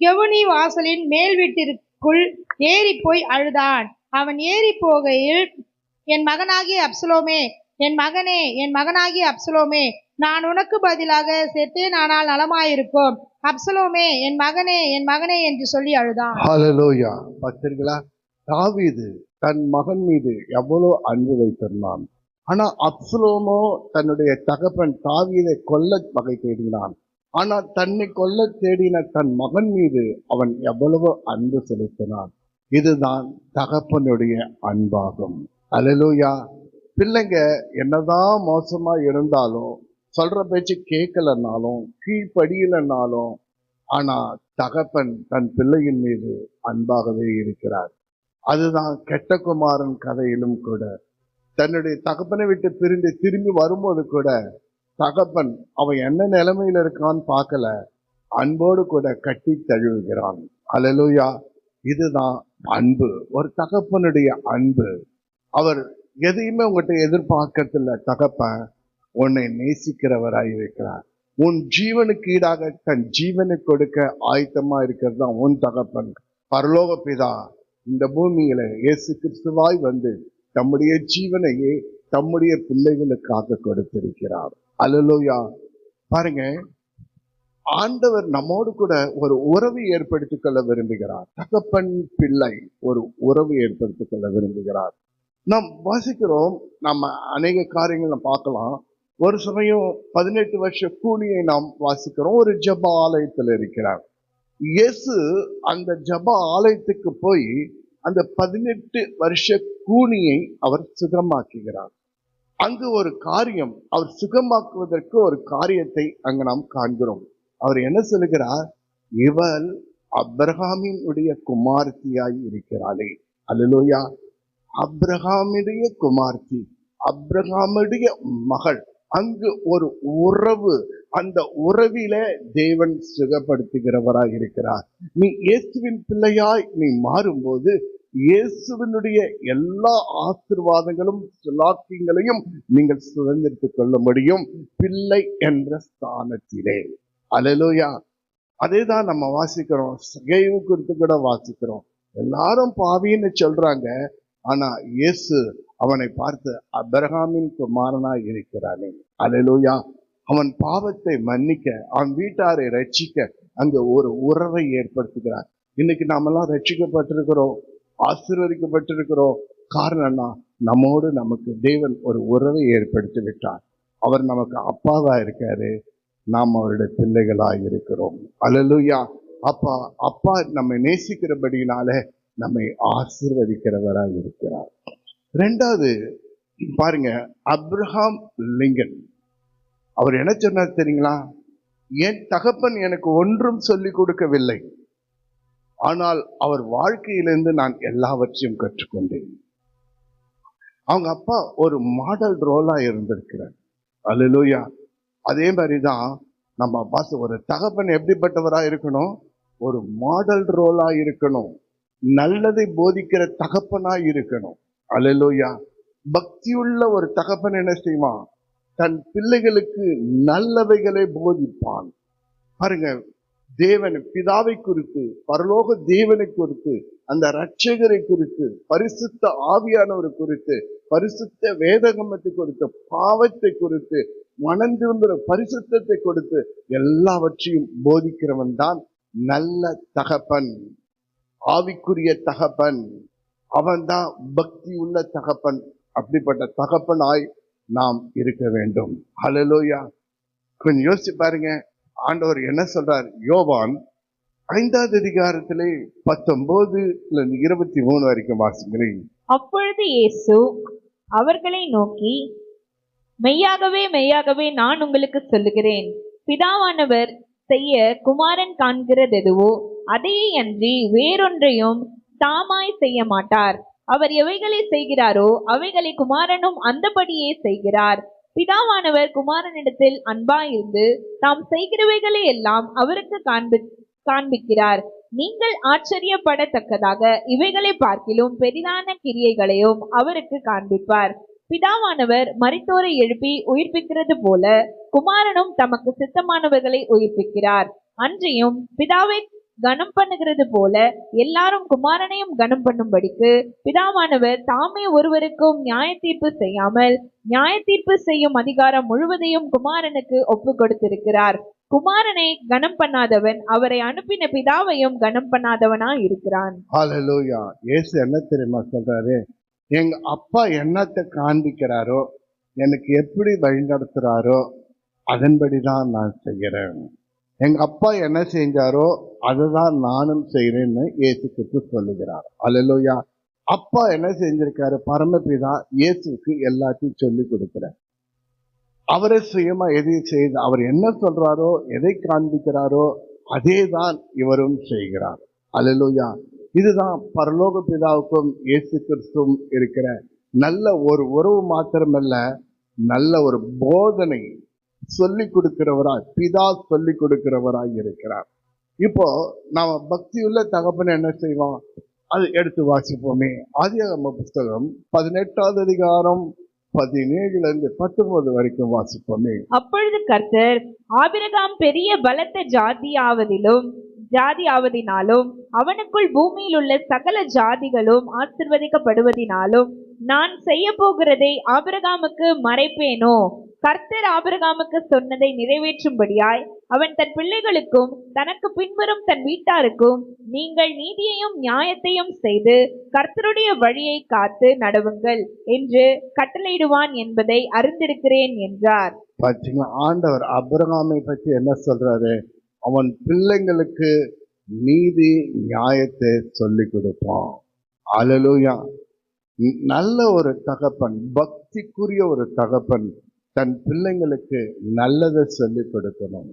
கெவுனி வாசலின் மேல் வீட்டிற்குள் ஏறி போய் அழுதான். அவன் ஏறி போகையில், என் மகனாகிய அப்சலோமே, என் மகனே, என் மகனாகிய அப்சலோமே, நான் உனக்கு பதிலாக செத்தேன், ஆனால் நலமாயிருக்கும். அப்சலோமே, என் மகனே, என் மகனே என்று சொல்லி அழுதான். ஹல்லேலூயா. பார்த்தீர்களா, தாவீது தன் மகன் மீது எவ்வளவு அன்பு வைத்திருந்தான். ஆனா அப்சலோமோ தன்னுடைய தகப்பன் தாவீதை கொல்ல வகை தேடினான். ஆனா தன்னை கொல்ல தேடின தன் மகன் மீது அவன் எவ்வளவு அன்பு செலுத்தினான். இதுதான் தகப்பனுடைய அன்பாகும். அல்லேலூயா. பிள்ளைங்க என்னதான் மோசமா இருந்தாலும், சொல்ற பேச்சு கேட்கலன்னாலும், கீழ்ப்படியலன்னாலும், ஆனா தகப்பன் தன் பிள்ளையின் மீது அன்பாகவே இருக்கிறார். அதுதான் கெட்ட குமாரன் கதையிலும் கூட, தன்னுடைய தகப்பனை விட்டு பிரிந்து திரும்பி வரும்போது கூட தகப்பன் அவன் என்ன நிலைமையில இருக்கான்னு பார்க்கல, அன்போடு கூட கட்டி தழுவுகிறான். அல்லேலூயா. இதுதான் அன்பு, ஒரு தகப்பனுடைய அன்பு. அவர் எதையுமே உங்ககிட்ட எதிர்பார்க்கறதில்ல. தகப்பன் உன்னை நேசிக்கிறவராய் இருக்கிறார். உன் ஜீவனுக்கு ஈடாக தன் ஜீவனை கொடுக்க ஆயத்தமா இருக்கிறது தான் உன் தகப்பன். பரலோக பிதா இந்த பூமியில இயேசு கிறிஸ்துவாய் வந்து தம்முடைய ஜீவனையே தம்முடைய பிள்ளைகளுக்காக கொடுத்திருக்கிறார். அல்லேலூயா. பாருங்க, ஆண்டவர் நம்மோடு கூட ஒரு உறவை ஏற்படுத்திக் கொள்ள விரும்புகிறார். தகப்பன் பிள்ளை ஒரு உறவை ஏற்படுத்திக் கொள்ள விரும்புகிறார். நாம் வாசிக்கிறோம், நம்ம அநேக காரியங்கள் நாம் பார்க்கலாம். ஒரு சமயம் 18 வருஷ கூலியை நாம் வாசிக்கிறோம். ஒரு ஜெப ஆலயத்தில் இருக்கிறார் இயேசு. அந்த ஜெப ஆலயத்துக்கு போய் அந்த 18 வருஷ கூனியை அவர் சுகமாக்குகிறார். அங்கு ஒரு காரியம், அவர் சுகமாக்குவதற்கு ஒரு காரியத்தை அங்கு நாம் காண்கிறோம். அவர் என்ன சொல்லுகிறார்? இவள் அப்ரஹாமினுடைய குமார்த்தியாய் இருக்கிறாளே. அல்லேலூயா. அப்ரஹாமுடைய குமார்த்தி, அப்ரஹாமுடைய மகள். அங்கு ஒரு உறவு, அந்த உறவில தேவன் சுகப்படுத்துகிறவராய் இருக்கிறார். நீ இயேசுவின் பிள்ளையாய் நீ மாறும்போது இயேசுவினுடைய எல்லா ஆசீர்வாதங்களும் சுலாக்கியங்களையும் நீங்கள் சுதந்திரித்துக் கொள்ள முடியும், பிள்ளை என்ற ஸ்தானத்திலே. அல்லேலூயா. அதேதான் நம்ம வாசிக்கிறோம். சகேயு குறித்து கூட வாசிக்கிறோம். எல்லாரும் பாவின்னு சொல்றாங்க, ஆனா இயேசு அவனை பார்த்து அபிரகாமின் குமாரனாய் இருக்கிறானே. அல்லேலூயா. அவன் பாவத்தை மன்னிக்க, அவன் வீட்டாரை ரட்சிக்க அங்க ஒரு உறவை ஏற்படுத்துகிறார். இன்னைக்கு நாமெல்லாம் ரட்சிக்கப்பட்டிருக்கிறோம், ஆசீர்வதிக்கப்பட்டிருக்கிறோம். காரணம்னா நம்மோடு நமக்கு தேவன் ஒரு உறவை ஏற்படுத்தி விட்டார். அவர் நமக்கு அப்பாவா இருக்காரு, நாம் அவருடைய பிள்ளைகளாய் இருக்கிறோம். அல்லேலூயா. அப்பா நம்மை நேசிக்கிறபடினால நம்மை ஆசீர்வதிக்கிறவராய் இருக்கிறார். ரெண்டாவது பாருங்க, அப்ரஹாம் லிங்கன் அவர் என்ன சொன்னார் தெரியுங்களா? என் தகப்பன் எனக்கு ஒன்றும் சொல்லிக் கொடுக்கவில்லை, ஆனால் அவர் வாழ்க்கையிலிருந்து நான் எல்லாவற்றையும் கற்றுக்கொண்டேன். அவங்க அப்பா ஒரு மாடல் ரோலா இருந்திருக்கிறார். அல்லேலூயா. அதே மாதிரிதான் நம்ம பார்த்து ஒரு தகப்பன் எப்படிப்பட்டவரா இருக்கணும்? ஒரு மாடல் ரோலா இருக்கணும், நல்லதை போதிக்கிற தகப்பனா இருக்கணும். அல்லேலூயா. பக்தியுள்ள ஒரு தகப்பன் என்ன செய்வான்? தன் பிள்ளைகளுக்கு நல்லவைகளை போதிப்பான். பாருங்க, தேவன் பிதாவை குறித்து, பரலோக தேவனை குறித்து, அந்த இரட்சகரை குறித்து, பரிசுத்த ஆவியானவரை குறித்து, பரிசுத்த வேதகமத்தை குறித்து, பாவத்தை குறித்து, மனந்திருந்த பரிசுத்தத்தை கொடுத்து எல்லாவற்றையும் போதிக்கிறவன் தான் நல்ல தகப்பன், ஆவிக்குரிய தகப்பன். அவன் தான் பக்தி உள்ள தகப்பன். அப்படிப்பட்ட தகப்பனாய் நாம் இருக்க வேண்டும். ஹல்லேலூயா. கொஞ்சம் யோசிச்சு பாருங்க, ஆண்டவர் என்ன சொல்றார்? யோவான் 5வது அதிகாரத்திலே 19-23 வரைக்கும் வாசிக்கிறேன். அப்பொழுது இயேசு அவர்களை நோக்கி, மெய்யாகவே மெய்யாகவே நான் உங்களுக்கு சொல்லுகிறேன், பிதாவானவர் செய்ய குமாரன் காண்கிறதெதுவோ அதையே அன்றி வேறொன்றையும் தாமாய் செய்ய மாட்டார். அவர் எவைகளை செய்கிறாரோ அவைகளை குமாரனும் அந்தபடியே செய்கிறார். பிதாவானவர் குமாரனிடத்தில் அன்பாயிருந்து தாம் செய்கிறவைகளை எல்லாம் அவருக்கு காண்பிக்கிறார். நீங்கள் ஆச்சரியப்படத்தக்கதாக இவைகளை பார்க்கிலும் பெரிதான கிரியைகளையும் அவருக்கு காண்பிப்பார். பிதாவானவர் மரித்தோரை எழுப்பி உயிர்ப்பிக்கிறது போல குமாரனும் தமக்கு சித்தமானவர்களை உயிர்ப்பிக்கிறார். அன்றியும் பிதாவை கனம் பண்ணுகிறது போல எல்லாரும் குமாரனையும் கனம் பண்ணும்படிக்கு பிதாவானவர் தாமே ஒருவருக்கும் நியாய தீர்ப்பு செய்யாமல் நியாய தீர்ப்பு செய்யும் அதிகாரம் முழுவதையும் குமாரனுக்கு ஒப்பு கொடுத்திருக்கிறார். குமாரனை கனம் பண்ணாதவன் அவரை அனுப்பின பிதாவையும் கனம் பண்ணாதவனா இருக்கிறான். ஹல்லேலூயா. இயேசு என்ன தெரியுமா சொல்றாரு? எங்க அப்பா என்னத்தை காண்பிக்கிறாரோ, எனக்கு எப்படி வழிநடத்துறாரோ அதன்படிதான் நான் செய்கிறேன். எங்க அப்பா என்ன செஞ்சாரோ அதுதான் நானும் செய்யறேன்னு இயேசு கிறிஸ்து சொல்லுகிறார். ஹல்லேலூயா. அப்பா என்ன செஞ்சிருக்காரு? பரமபிதா இயேசுக்கு எல்லாத்தையும் சொல்லி கொடுக்கிறார். அவரே சுயமா எதையும் செய்து அவர் என்ன சொல்றாரோ, எதை காண்பிக்கிறாரோ அதே தான் இவரும் செய்கிறார். ஹல்லேலூயா. இதுதான் பரலோக பிதாவுக்கும் இயேசு கிறிஸ்துவும் இருக்கிற நல்ல ஒரு உறவு மாத்திரமல்ல, நல்ல ஒரு போதனை சொல்லி கொடுக்கிறவராய், பிதா சொல்லி கொடுக்கிறவராய் இருக்கிறார். இப்போ நாம பக்தியுள்ள தகப்பன் என்ன செய்வோம்? அது எடுத்து வாசிப்போமே. ஆதியாகம புஸ்தகம் 18வது அதிகாரம் 17 19 வரைக்கும் வாசிப்போமே. அப்பொழுது கர்த்தர் ஆபிரகாம் பெரிய பலத்த ஜாதியாவதினாலும் அவனுக்குள் பூமியில் உள்ள சகல ஜாதிகளும் ஆசீர்வதிக்கப்படுவதினாலும் நான் செய்ய போகிறதை ஆபிரகாமுக்கு மறைப்பேனோ? கர்த்தர் ஆபிரகாமுக்கு சொன்னதை நிறைவேற்றும்படியாய் அவன் தன் பிள்ளைகளுக்கும் தனக்கு பின்வரும் தன் வீட்டாருக்கும் நீங்கள் நீதியையும் நியாயத்தையும் செய்து கர்த்தருடைய வழியை காத்து நடவுங்கள் என்று கட்டளையிடுவான் என்பதை அறிந்திருக்கிறேன் என்றார். பாத்தீங்களா, ஆண்டவர் ஆபிரகாமை பற்றி என்ன சொல்றாரு? அவன் பிள்ளைங்களுக்கு நீதி நியாயத்தை சொல்லி கொடுப்பான். ஹல்லேலூயா. நல்ல ஒரு தகப்பன், பக்திக்குரிய ஒரு தகப்பன் தன் பிள்ளைங்களுக்கு நல்லதை சொல்லி கொடுக்கணும்.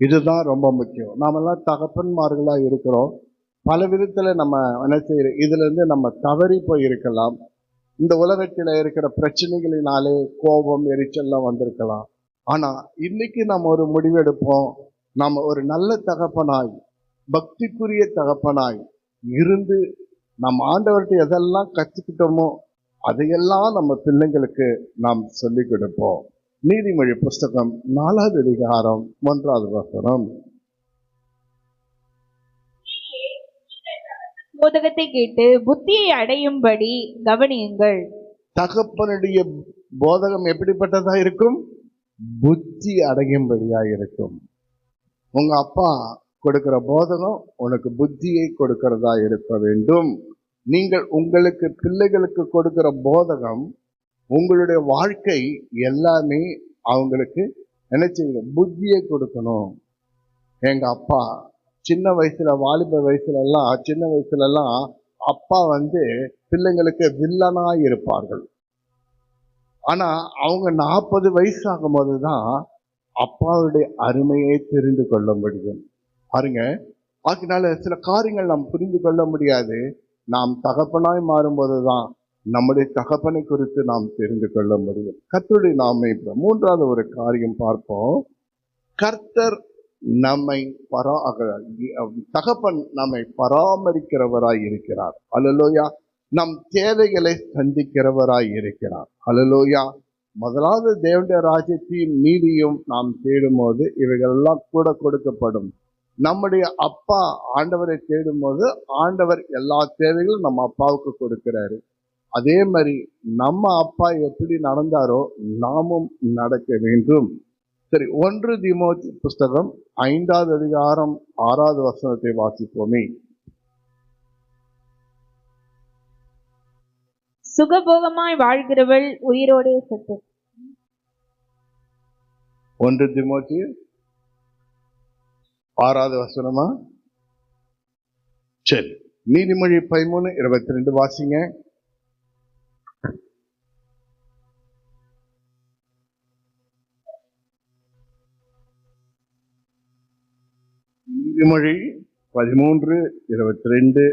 இதுதான் ரொம்ப முக்கியம். நாமெல்லாம் தகப்பன்மார்களா இருக்கிறோம். பல விதத்துல நம்ம என்ன செய்யறோம், இதுல இருந்து நம்ம தவறி போய் இருக்கலாம். இந்த உலகத்துல இருக்கிற பிரச்சனைகளினாலே கோபம், எரிச்சல்லாம் வந்திருக்கலாம். ஆனா இன்னைக்கு நம்ம ஒரு முடிவெடுப்போம். நாம ஒரு நல்ல தகப்பனாய், பக்திக்குரிய தகப்பனாய் இருந்து நம்ம ஆண்டவர்கிட்ட எதெல்லாம் கற்றுக்கிட்டோமோ அதையெல்லாம் நம்ம பிள்ளைங்களுக்கு நாம் சொல்லிக் கொடுப்போம். நீதிமொழி புஸ்தகம் 4வது அதிகாரம் 1வது வசனம். போதகத்தை கேட்டு புத்தியை அடையும்படி கவனியுங்கள். தகப்பனுடைய போதகம் எப்படிப்பட்டதா இருக்கும்? புத்தி அடையும்படியா இருக்கும். உங்க அப்பா கொடுக்கிற போதகம் உனக்கு புத்தியை கொடுக்கிறதா இருக்க வேண்டும். நீங்கள் உங்களுக்கு பிள்ளைகளுக்கு கொடுக்கிற போதகம், உங்களுடைய வாழ்க்கை எல்லாமே அவங்களுக்கு என்ன செய்யணும்? புத்தியை கொடுக்கணும். எங்க அப்பா சின்ன வயசுல, வாலிப வயசுல எல்லாம் அப்பா பிள்ளைங்களுக்கு வில்லனா இருப்பார்கள். ஆனா அவங்க 40 வயசு ஆகும் போதுதான் அப்பாவுடைய அருமையை தெரிந்து கொள்ள முடியும். பாருங்க, அதனால சில காரியங்கள் நாம் புரிந்து கொள்ள முடியாது. நாம் தகப்பனாய் மாறும்போதுதான் நம்முடைய தகப்பனை குறித்து நாம் தெரிந்து கொள்ள முடியும். கர்த்தருடைய நாமமே. 3வது ஒரு காரியம் பார்ப்போம். கர்த்தர் நம்மை தகப்பன் நம்மை பராமரிக்கிறவராய் இருக்கிறார். அல்லேலூயா. நம் தேவைகளை சந்திக்கிறவராய் இருக்கிறார். அல்லேலூயா. முதலாவது தேவனுடைய ராஜ்யத்தையும் நீதியும் நாம் தேடும் போது இவைகள் எல்லாம் கூட கொடுக்கப்படும். நம்முடைய அப்பா ஆண்டவரை தேடும் போது ஆண்டவர் எல்லா தேவைகளும் நம்ம அப்பாவுக்கு கொடுக்கிறாரு. அதே மாதிரி நம்ம அப்பா எப்படி நடந்தாரோ நாமும் நடக்க வேண்டும். சரி, 1 தீமோத்தேயு புஸ்தகம் 5வது அதிகாரம் 6வது வசனத்தை வாசிப்போமே. சுகபோகமாய் வாழ்கிறவள் உயிரோடே செத்து. 1 தீமோத்தேயு 6வது வசனமா? சரி, நீதிமொழி 13:22 வாசிங்க. நீதிமொழி 13:22.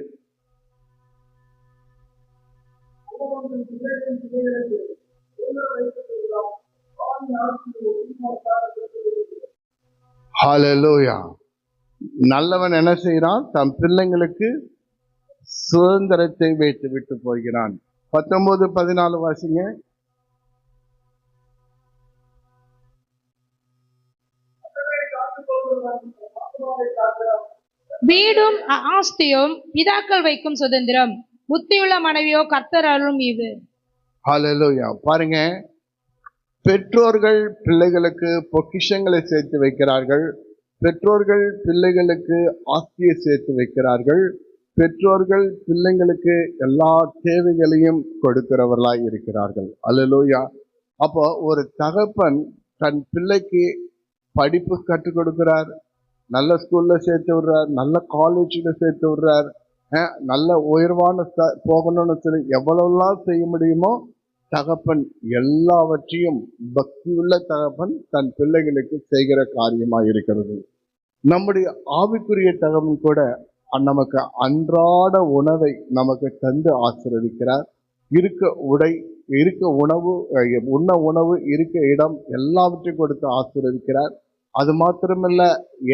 ஹல்லேலூயா. நல்லவன் என்ன செய்யறான்? தம் பிள்ளைங்களுக்கு சுதந்திரத்தை வைத்து விட்டு போகிறான். 19:14 வாசிங்க. வீடும் ஆஸ்தியும் பிதாக்கள் வைக்கும் சுதந்திரம், புத்தியுள்ள மனைவியோ கர்த்தர் அருளும் ஈவு. ஹல்லேலூயா. பாருங்க, பெற்றோர்கள் பிள்ளைகளுக்கு பொக்கிஷங்களை சேர்த்து வைக்கிறார்கள். பெற்றோர்கள் பிள்ளைகளுக்கு ஆஸ்தியை சேர்த்து வைக்கிறார்கள். பெற்றோர்கள் பிள்ளைங்களுக்கு எல்லா தேவைகளையும் கொடுக்கிறவர்களாய் இருக்கிறார்கள். ஹல்லேலூயா. அப்போ ஒரு தகப்பன் தன் பிள்ளைக்கு படிப்பு கற்றுக் கொடுக்கிறார், நல்ல ஸ்கூல்ல சேர்த்து விடுறார், நல்ல காலேஜ்ல சேர்த்து விடுறார், நல்ல உயர்வான போகணும்னு சொல்லி எவ்வளவுலாம் செய்ய முடியுமோ தகப்பன் எல்லாவற்றையும் பக்தியுள்ள தகப்பன் தன் பிள்ளைகளுக்கு செய்கிற காரியமா இருக்கிறது. நம்முடைய ஆவிக்குரிய தகவன் கூட நமக்கு அன்றாட உணவை நமக்கு தந்து ஆசீர்வதிக்கிறார். இருக்க உணவு, உண்ண உணவு, இருக்க இடம் எல்லாவற்றையும் கொடுத்து ஆசீர்வதிக்கிறார். அது மாத்திரமல்ல,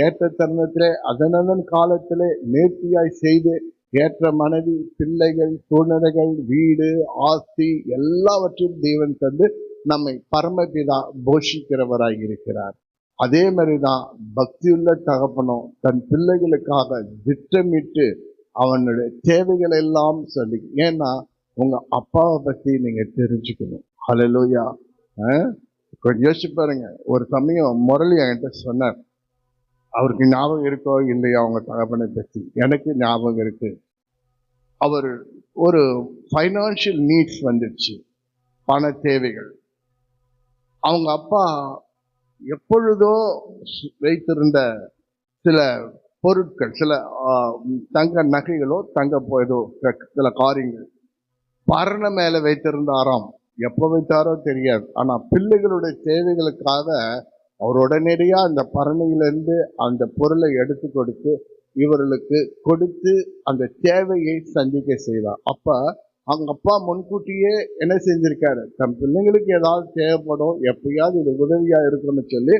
ஏற்ற தருணத்திலே அதனதன் காலத்திலே நேர்த்தியாய் செய்து ஏற்ற மனைவி, பிள்ளைகள், சூழ்நிலைகள், வீடு, ஆஸ்தி எல்லாவற்றையும் தேவன் தந்து நம்மை பரமபிதா போஷிக்கிறவராய் இருக்கிறார். அதே மாதிரிதான் பக்தியுள்ள தகப்பனும் தன் பிள்ளைகளுக்காக திட்டமிட்டு அவனுடைய தேவைகள் எல்லாம் சொல்லி. ஏன்னா உங்க அப்பாவை பத்தி நீங்க தெரிஞ்சுக்கணும். ஹல்லேலூயா. கொஞ்சம் யோசிச்சு பாருங்க. ஒரு சமயம் முரளி என்கிட்ட சொன்னார், அவருக்கு ஞாபகம் இருக்கோ இல்லையா அவங்க தகப்பனை பற்றி. எனக்கு ஞாபகம் இருக்கு. அவர் ஒரு ஃபைனான்சியல் நீட்ஸ் வந்துடுச்சு, பண தேவைகள். அவங்க அப்பா எப்பொழுதோ வைத்திருந்த சில பொருட்கள், சில தங்க நகைகளோ தங்க ஏதோ சில காரியங்கள் பரண மேல வைத்திருந்தாராம். எப்போ வைத்தாரோ தெரியாது. ஆனா பிள்ளைகளுடைய தேவைகளுக்காக அவர் உடனடியா அந்த பரணையிலிருந்து அந்த பொருளை எடுத்து கொடுத்து இவர்களுக்கு கொடுத்து அந்த தேவையை சந்திக்க செய்தார். அப்ப அவங்க அப்பா முன்கூட்டியே என்ன செஞ்சிருக்காரு, தன் பிள்ளைங்களுக்கு ஏதாவது தேவைப்படும், எப்பயாவது இது உதவியா இருக்கும்னு சொல்லி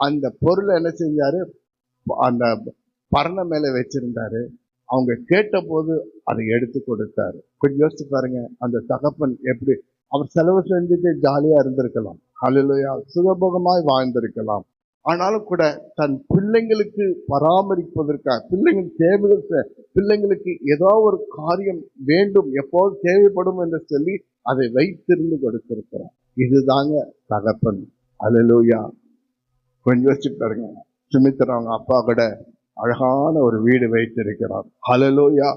அந்த பொருளை என்ன செஞ்சாரு, அந்த பரண மேல வச்சிருந்தாரு. அவங்க கேட்ட போது அதை எடுத்து கொடுத்தாரு. கொஞ்சம் யோசிச்சு பாருங்க, அந்த தகப்பன் எப்படி அவர் செலவு செஞ்சுட்டு ஜாலியா இருந்திருக்கலாம், ஹல்லேலூயா, சுகபோகமாய் வாழ்ந்திருக்கலாம். ஆனாலும் கூட தன் பிள்ளைங்களுக்கு பராமரிப்பதற்காக, பிள்ளைங்கள் தேவைகள், பிள்ளைங்களுக்கு ஏதோ ஒரு காரியம் வேண்டும், எப்போது தேவைப்படும் என்று சொல்லி அதை வைத்திருந்து கொடுத்திருக்கிறார். இதுதாங்க தகப்பன். ஹல்லேலூயா. கொஞ்சம் யோசிச்சு பாருங்க. சுமித்ரா அவங்க அப்பா கூட அழகான ஒரு வீடு வைத்திருக்கிறார். ஹல்லேலூயா.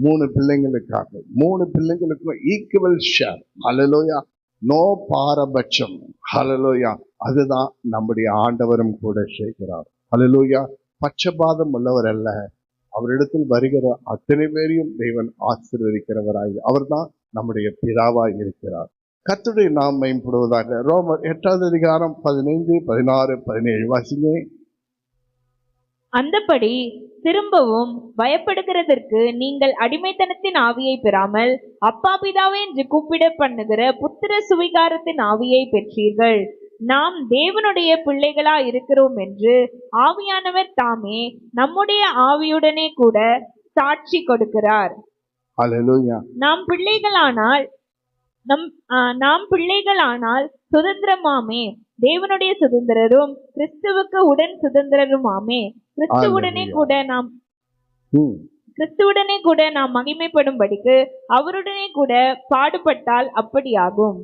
3 பிள்ளைங்களுக்காக, 3 பிள்ளைங்களுக்கும் ஈக்குவல் ஷேர். ஹல்லேலூயா. நோ பாரபட்சம். ஹல்லேலூயா. அதுதான் நம்முடைய ஆண்டவரும் கூட செய்கிறார். ஹல்லேலூயா. பட்சபாதம் உள்ளவர் அல்ல. அவரிடத்தில் வருகிற அத்தனை பேரையும் தேவன் ஆசீர்வதிக்கிறவராய் அவர் தான் நம்முடைய பிதாவாய் இருக்கிறார். கர்த்தருடைய நாமம் மகிமைப்படுவதாக. ரோமர் 8வது அதிகாரம் 15, 16, 17 வாசிங்க. அந்தபடி திரும்பவும் பயப்படுகிறதற்கு நீங்கள் அடிமைத்தனத்தின் ஆவியை பெறாமல் அப்பா பிதாவே என்று கூப்பிட பண்ணுகிற புத்திர சுவிகாரத்தின் ஆவியை பெற்றீர்கள். நாம் தேவனுடைய பிள்ளைகளா இருக்கிறோம் என்று ஆவியானவர் தாமே நம்முடைய ஆவியுடனே கூட சாட்சி கொடுக்கிறார். ஹல்லேலூயா. நாம் பிள்ளைகளானால் சுதந்திரமாமே, தேவனுடைய சுதந்திரரும் கிறிஸ்துவுக்கு உடன் சுதந்திரருமாமே. கிறிஸ்துவுடனே கூட நாம் மகிமைப்படும்படிக்கு அவருடனே கூட பாடுபட்டால் அப்படியாகும்.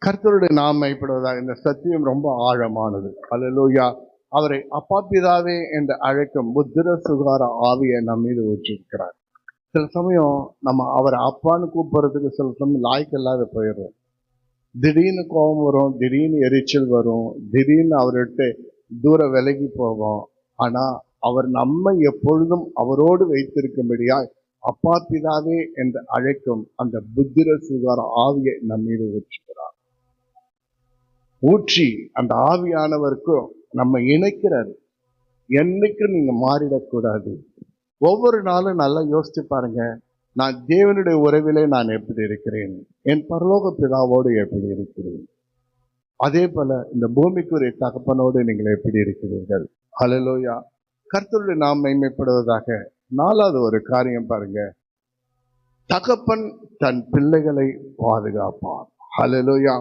கர்த்தருடைய நாமம் மகிமைப்படுவதாக. இந்த சத்தியம் ரொம்ப ஆழமானது. ஹல்லேலூயா. அவரை அப்பா பிதாவே என்று அழைக்கும் புத்திர சுகார ஆவியை நம் மீது ஊற்றிருக்கிறார். சில சமயம் நம்ம அவரை அப்பான்னு கூப்பிடுறதுக்கு சில சமயம் லாய்க்கு இல்லாத போயிடுறோம். திடீர்னு கோபம் வரும், திடீர்னு எரிச்சல் வரும், திடீர்னு அவர்கிட்ட தூர விலகி போவோம். ஆனா அவர் நம்மை எப்பொழுதும் அவரோடு வைத்திருக்கும்படியாய் அப்பா பிதாவே என்று அழைக்கும் அந்த புத்திர சுகார ஆவியை நம் மீது ஊற்றுகிறார். ஊற்றி அந்த ஆவியானவருக்கும் நம்ம இணைக்கிறார். என்னைக்கும் நீங்க மாறிடக்கூடாது. ஒவ்வொரு நாளும் நல்லா யோசிச்சு பாருங்க, நான் தேவனுடைய உறவிலே நான் எப்படி இருக்கிறேன், என் பரலோக பிதாவோடு எப்படி இருக்கிறேன், அதே போல இந்த பூமிக்குரிய தகப்பனோடு நீங்கள் எப்படி இருக்கிறீர்கள். ஹல்லேலூயா. கர்த்தருடைய நாமம் மகிமைப்படுவதாக. 4வது ஒரு காரியம் பாருங்க, தகப்பன் தன் பிள்ளைகளை பாதுகாப்பார். ஹல்லேலூயா.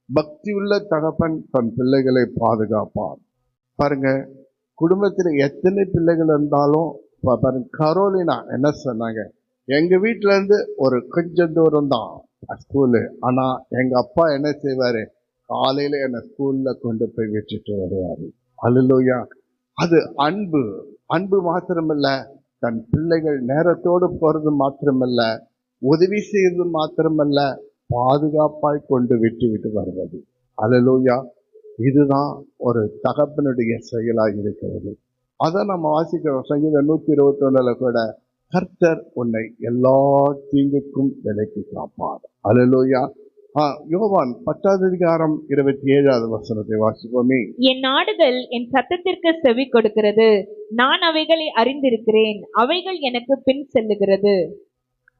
பக்தியுள்ள தகப்பன் தன் பிள்ளைகளை பாதுகாப்பார். பாருங்க, குடும்பத்தில் எத்தனை பிள்ளைகள் இருந்தாலும் கரோலினா என்ன சொன்னாங்க, எங்க வீட்டுல இருந்து ஒரு கொஞ்சம் தூரம் தான் ஸ்கூலு, ஆனா எங்க அப்பா என்ன செய்வாரு, காலையில என்னை ஸ்கூல்ல கொண்டு போய் விட்டுட்டு வருவாரு. அல்லேலூயா. அது அன்பு. அன்பு மாத்திரமல்ல, தன் பிள்ளைகள் நேரத்தோடு போறது மாத்திரமல்ல, உதவி செய்வது மாத்திரமல்ல, பாதுகாப்பாய் கொண்டு விட்டு வருவது. அல்லேலூயா. இதுதான் ஒரு தகப்பனுடைய செயலாக இருக்கிறது. அதை நம்ம வாசிக்கிறோம். சங்கீதம் 121 கூட, கர்த்தர் உன்னை எல்லா தீங்குக்கும் விலக்கி காப்பார். அல்லேலூயா. யோவான் 10:27 வாசிப்போமே. என் ஆடுகள் என் சத்தத்திற்கு செவி கொடுக்கிறது, நான் அவைகளை அறிந்திருக்கிறேன், அவைகள் எனக்கு பின் செல்லுகிறது.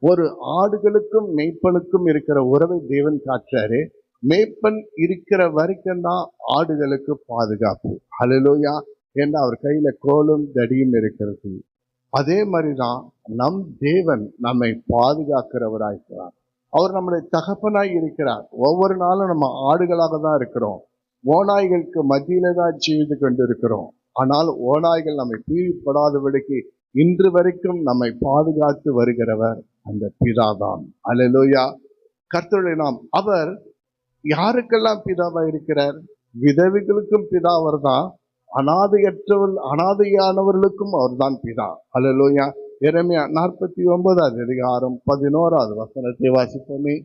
ஒரு ஆடுகளுக்கும் மேய்ப்பனுக்கும் இருக்கிற உறவை தேவன் காட்டுறாரு. மேய்ப்பன் இருக்கிற வரைக்கும் தான் ஆடுகளுக்கு பாதுகாப்பு. அல்லேலூயா. ஏன்னா அவர் கையில கோலும் தடியும் இருக்கிறது. அதே மாதிரிதான் நம் தேவன் நம்மை பாதுகாக்கிறவராயிருக்கிறார். அவர் நம்முடைய தகப்பனாய் இருக்கிறார். ஒவ்வொரு நாளும் நம்ம ஆடுகளாக தான் இருக்கிறோம். ஓநாய்களுக்கு மத்தியில தான் ஜீவித்து கொண்டு இருக்கிறோம். ஆனால் ஓநாய்கள் நம்மை பீழ்படாதபடிக்கு இன்று வரைக்கும் நம்மை பாதுகாத்து வருகிறவர் அந்த பிதாதான். அல்லேலூயா. கர்த்தருடைய நாம். அவர் யாருக்கெல்லாம் பிதாவா இருக்கிறார்? விதவைகளுக்கும் பிதா அவர் தான், அனாதையானவர்களுக்கும் அவர் தான் பிதா. அல்லேலூயா. எரேமியா 49:11 வாசிப்போமே.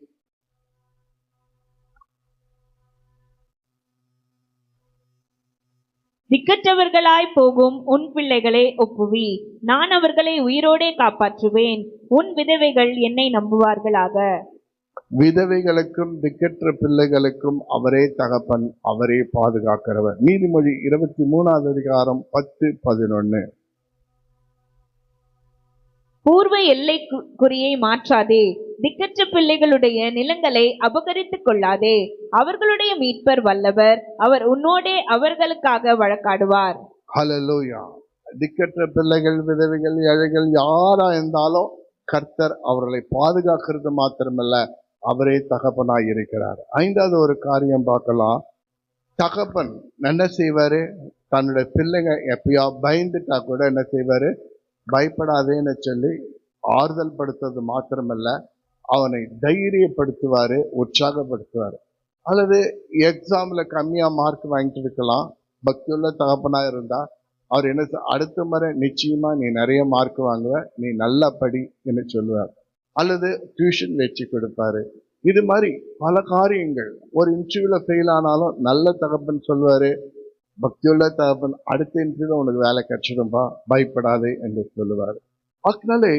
திக்கற்றவர்களாய் போகும் உன் பிள்ளைகளை ஒப்புவி, நான் அவர்களை உயிரோடே காப்பாற்றுவேன், உன் விதவைகள் என்னை நம்புவார்களாக. விதவைகளுக்கும் திக்கற்ற பிள்ளைகளுக்கும் அவரே தகப்பன், அவரே பாதுகாக்கிறவர். நீதிமொழி 23:10-11. பூர்வ எல்லை குறியை மாற்றாதே, திக்கற்ற பிள்ளைகளுடைய நிலங்களை அபகரித்துக் கொள்ளாதே, அவர்களுடைய மீட்பர் வல்லவர், அவர் உன்னோடே அவர்களுக்காக வழக்காடுவார். ஹல்லேலூயா. திக்கற்ற பிள்ளைகள், விதவைகள், ஏழைகள் யாரா இருந்தாலும் கர்த்தர் அவர்களை பாதுகாக்கிறது மாத்திரமல்ல, அவரே தகப்பனாய் இருக்கிறார். 5வது ஒரு காரியம் பார்க்கலாம். தகப்பன் என்ன செய்வாரு, தன்னுடைய பிள்ளைங்க எப்பயா பயந்துட்டா கூட என்ன செய்வாரு, பயப்படாதேன்னு சொல்லி ஆறுதல் படுத்துறது மாத்திரமல்ல, அவனை தைரியப்படுத்துவாரு, உற்சாகப்படுத்துவாரு. அல்லது எக்ஸாம்ல கம்மியா மார்க் வாங்கிட்டு இருக்கலாம், பக்தியுள்ள தகப்பனா இருந்தா அவர் என்ன அடுத்த முறை நிச்சயமா நீ நிறைய மார்க் வாங்குவ, நீ நல்லா படி என்று சொல்லுவார். அல்லது டியூஷன் வச்சு கொடுப்பாரு. இது மாதிரி பல காரியங்கள். ஒரு இன்டர்வியூல ஃபெயில் ஆனாலும் நல்ல தகப்பன் சொல்லுவாரு, பக்தியுள்ள தகப்பன் அடுத்த இன்டர்வியூல உனக்கு வேலை கிடைச்சிடும்பா, பயப்படாதே என்று சொல்லுவார். அதனாலே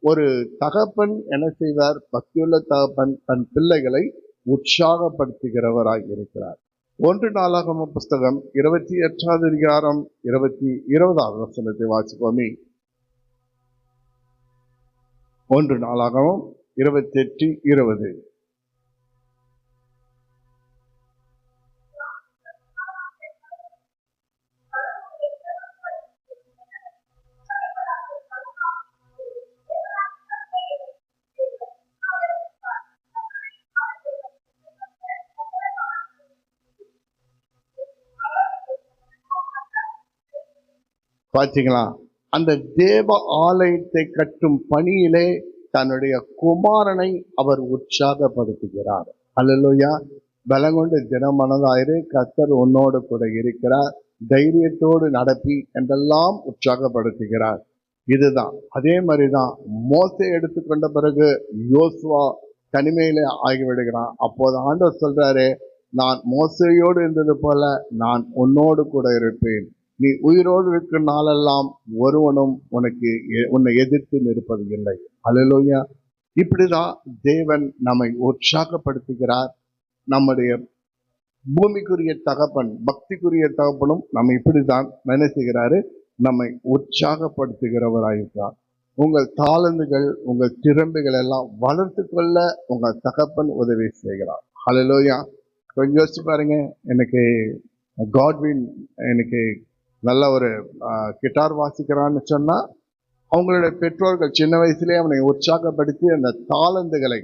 ஒரு தகப்பன் என்ன செய்வார், பக்தியுள்ள தகப்பன் தன் பிள்ளைகளை உற்சாகப்படுத்துகிறவராய் இருக்கிறார். 1 நாளாகமம் புஸ்தகம் 28:20 வாசிப்போமே. 1 நாளாகமம் 28:20. பாத்தீங்களா, அந்த தேவ ஆலயத்தை கட்டும் பணியிலே தன்னுடைய குமாரனை அவர் உற்சாகப்படுத்துகிறார். அல்லேலூயா. பலங்கொண்டு தினமனதாயிரு, கர்த்தர் உன்னோடு கூட இருக்கிறார், தைரியத்தோடு நடப்பி என்றெல்லாம் உற்சாகப்படுத்துகிறார். இதுதான். அதே மாதிரிதான் மோசே எடுத்துக்கொண்ட பிறகு யோசுவா தனிமையில ஆகிவிடுகிறான். அப்போது ஆண்டவர் சொல்றாரு, நான் மோசையோடு இருந்தது போல நான் உன்னோடு கூட இருப்பேன், நீ உயிரோடு இருக்கிற நாளெல்லாம் ஒருவனும் உன்னை எதிர்த்து நிற்பது இல்லை. அல்லேலூயா. இப்படிதான் தேவன் நம்மை உற்சாகப்படுத்துகிறார். நம்முடைய பூமிக்குரிய தகப்பன், பக்திக்குரிய தகப்பனும் நம்ம இப்படிதான் நினைச்சுகிறாரு, நம்மை உற்சாகப்படுத்துகிறவராயிருக்கிறார். உங்கள் தாளந்துகள், உங்கள் திறமைகள் எல்லாம் வளர்த்து கொள்ள உங்கள் தகப்பன் உதவி செய்கிறார். அல்லேலூயா. கொஞ்சம் யோசிச்சு பாருங்க. எனக்கு காட்வின் எனக்கு நல்ல ஒரு கிட்டார் வாசிக்கிறான்னு சொன்னா, அவங்களுடைய பெற்றோர்கள் சின்ன வயசுலேயே அவனை உற்சாகப்படுத்தி அந்த தாளந்துகளை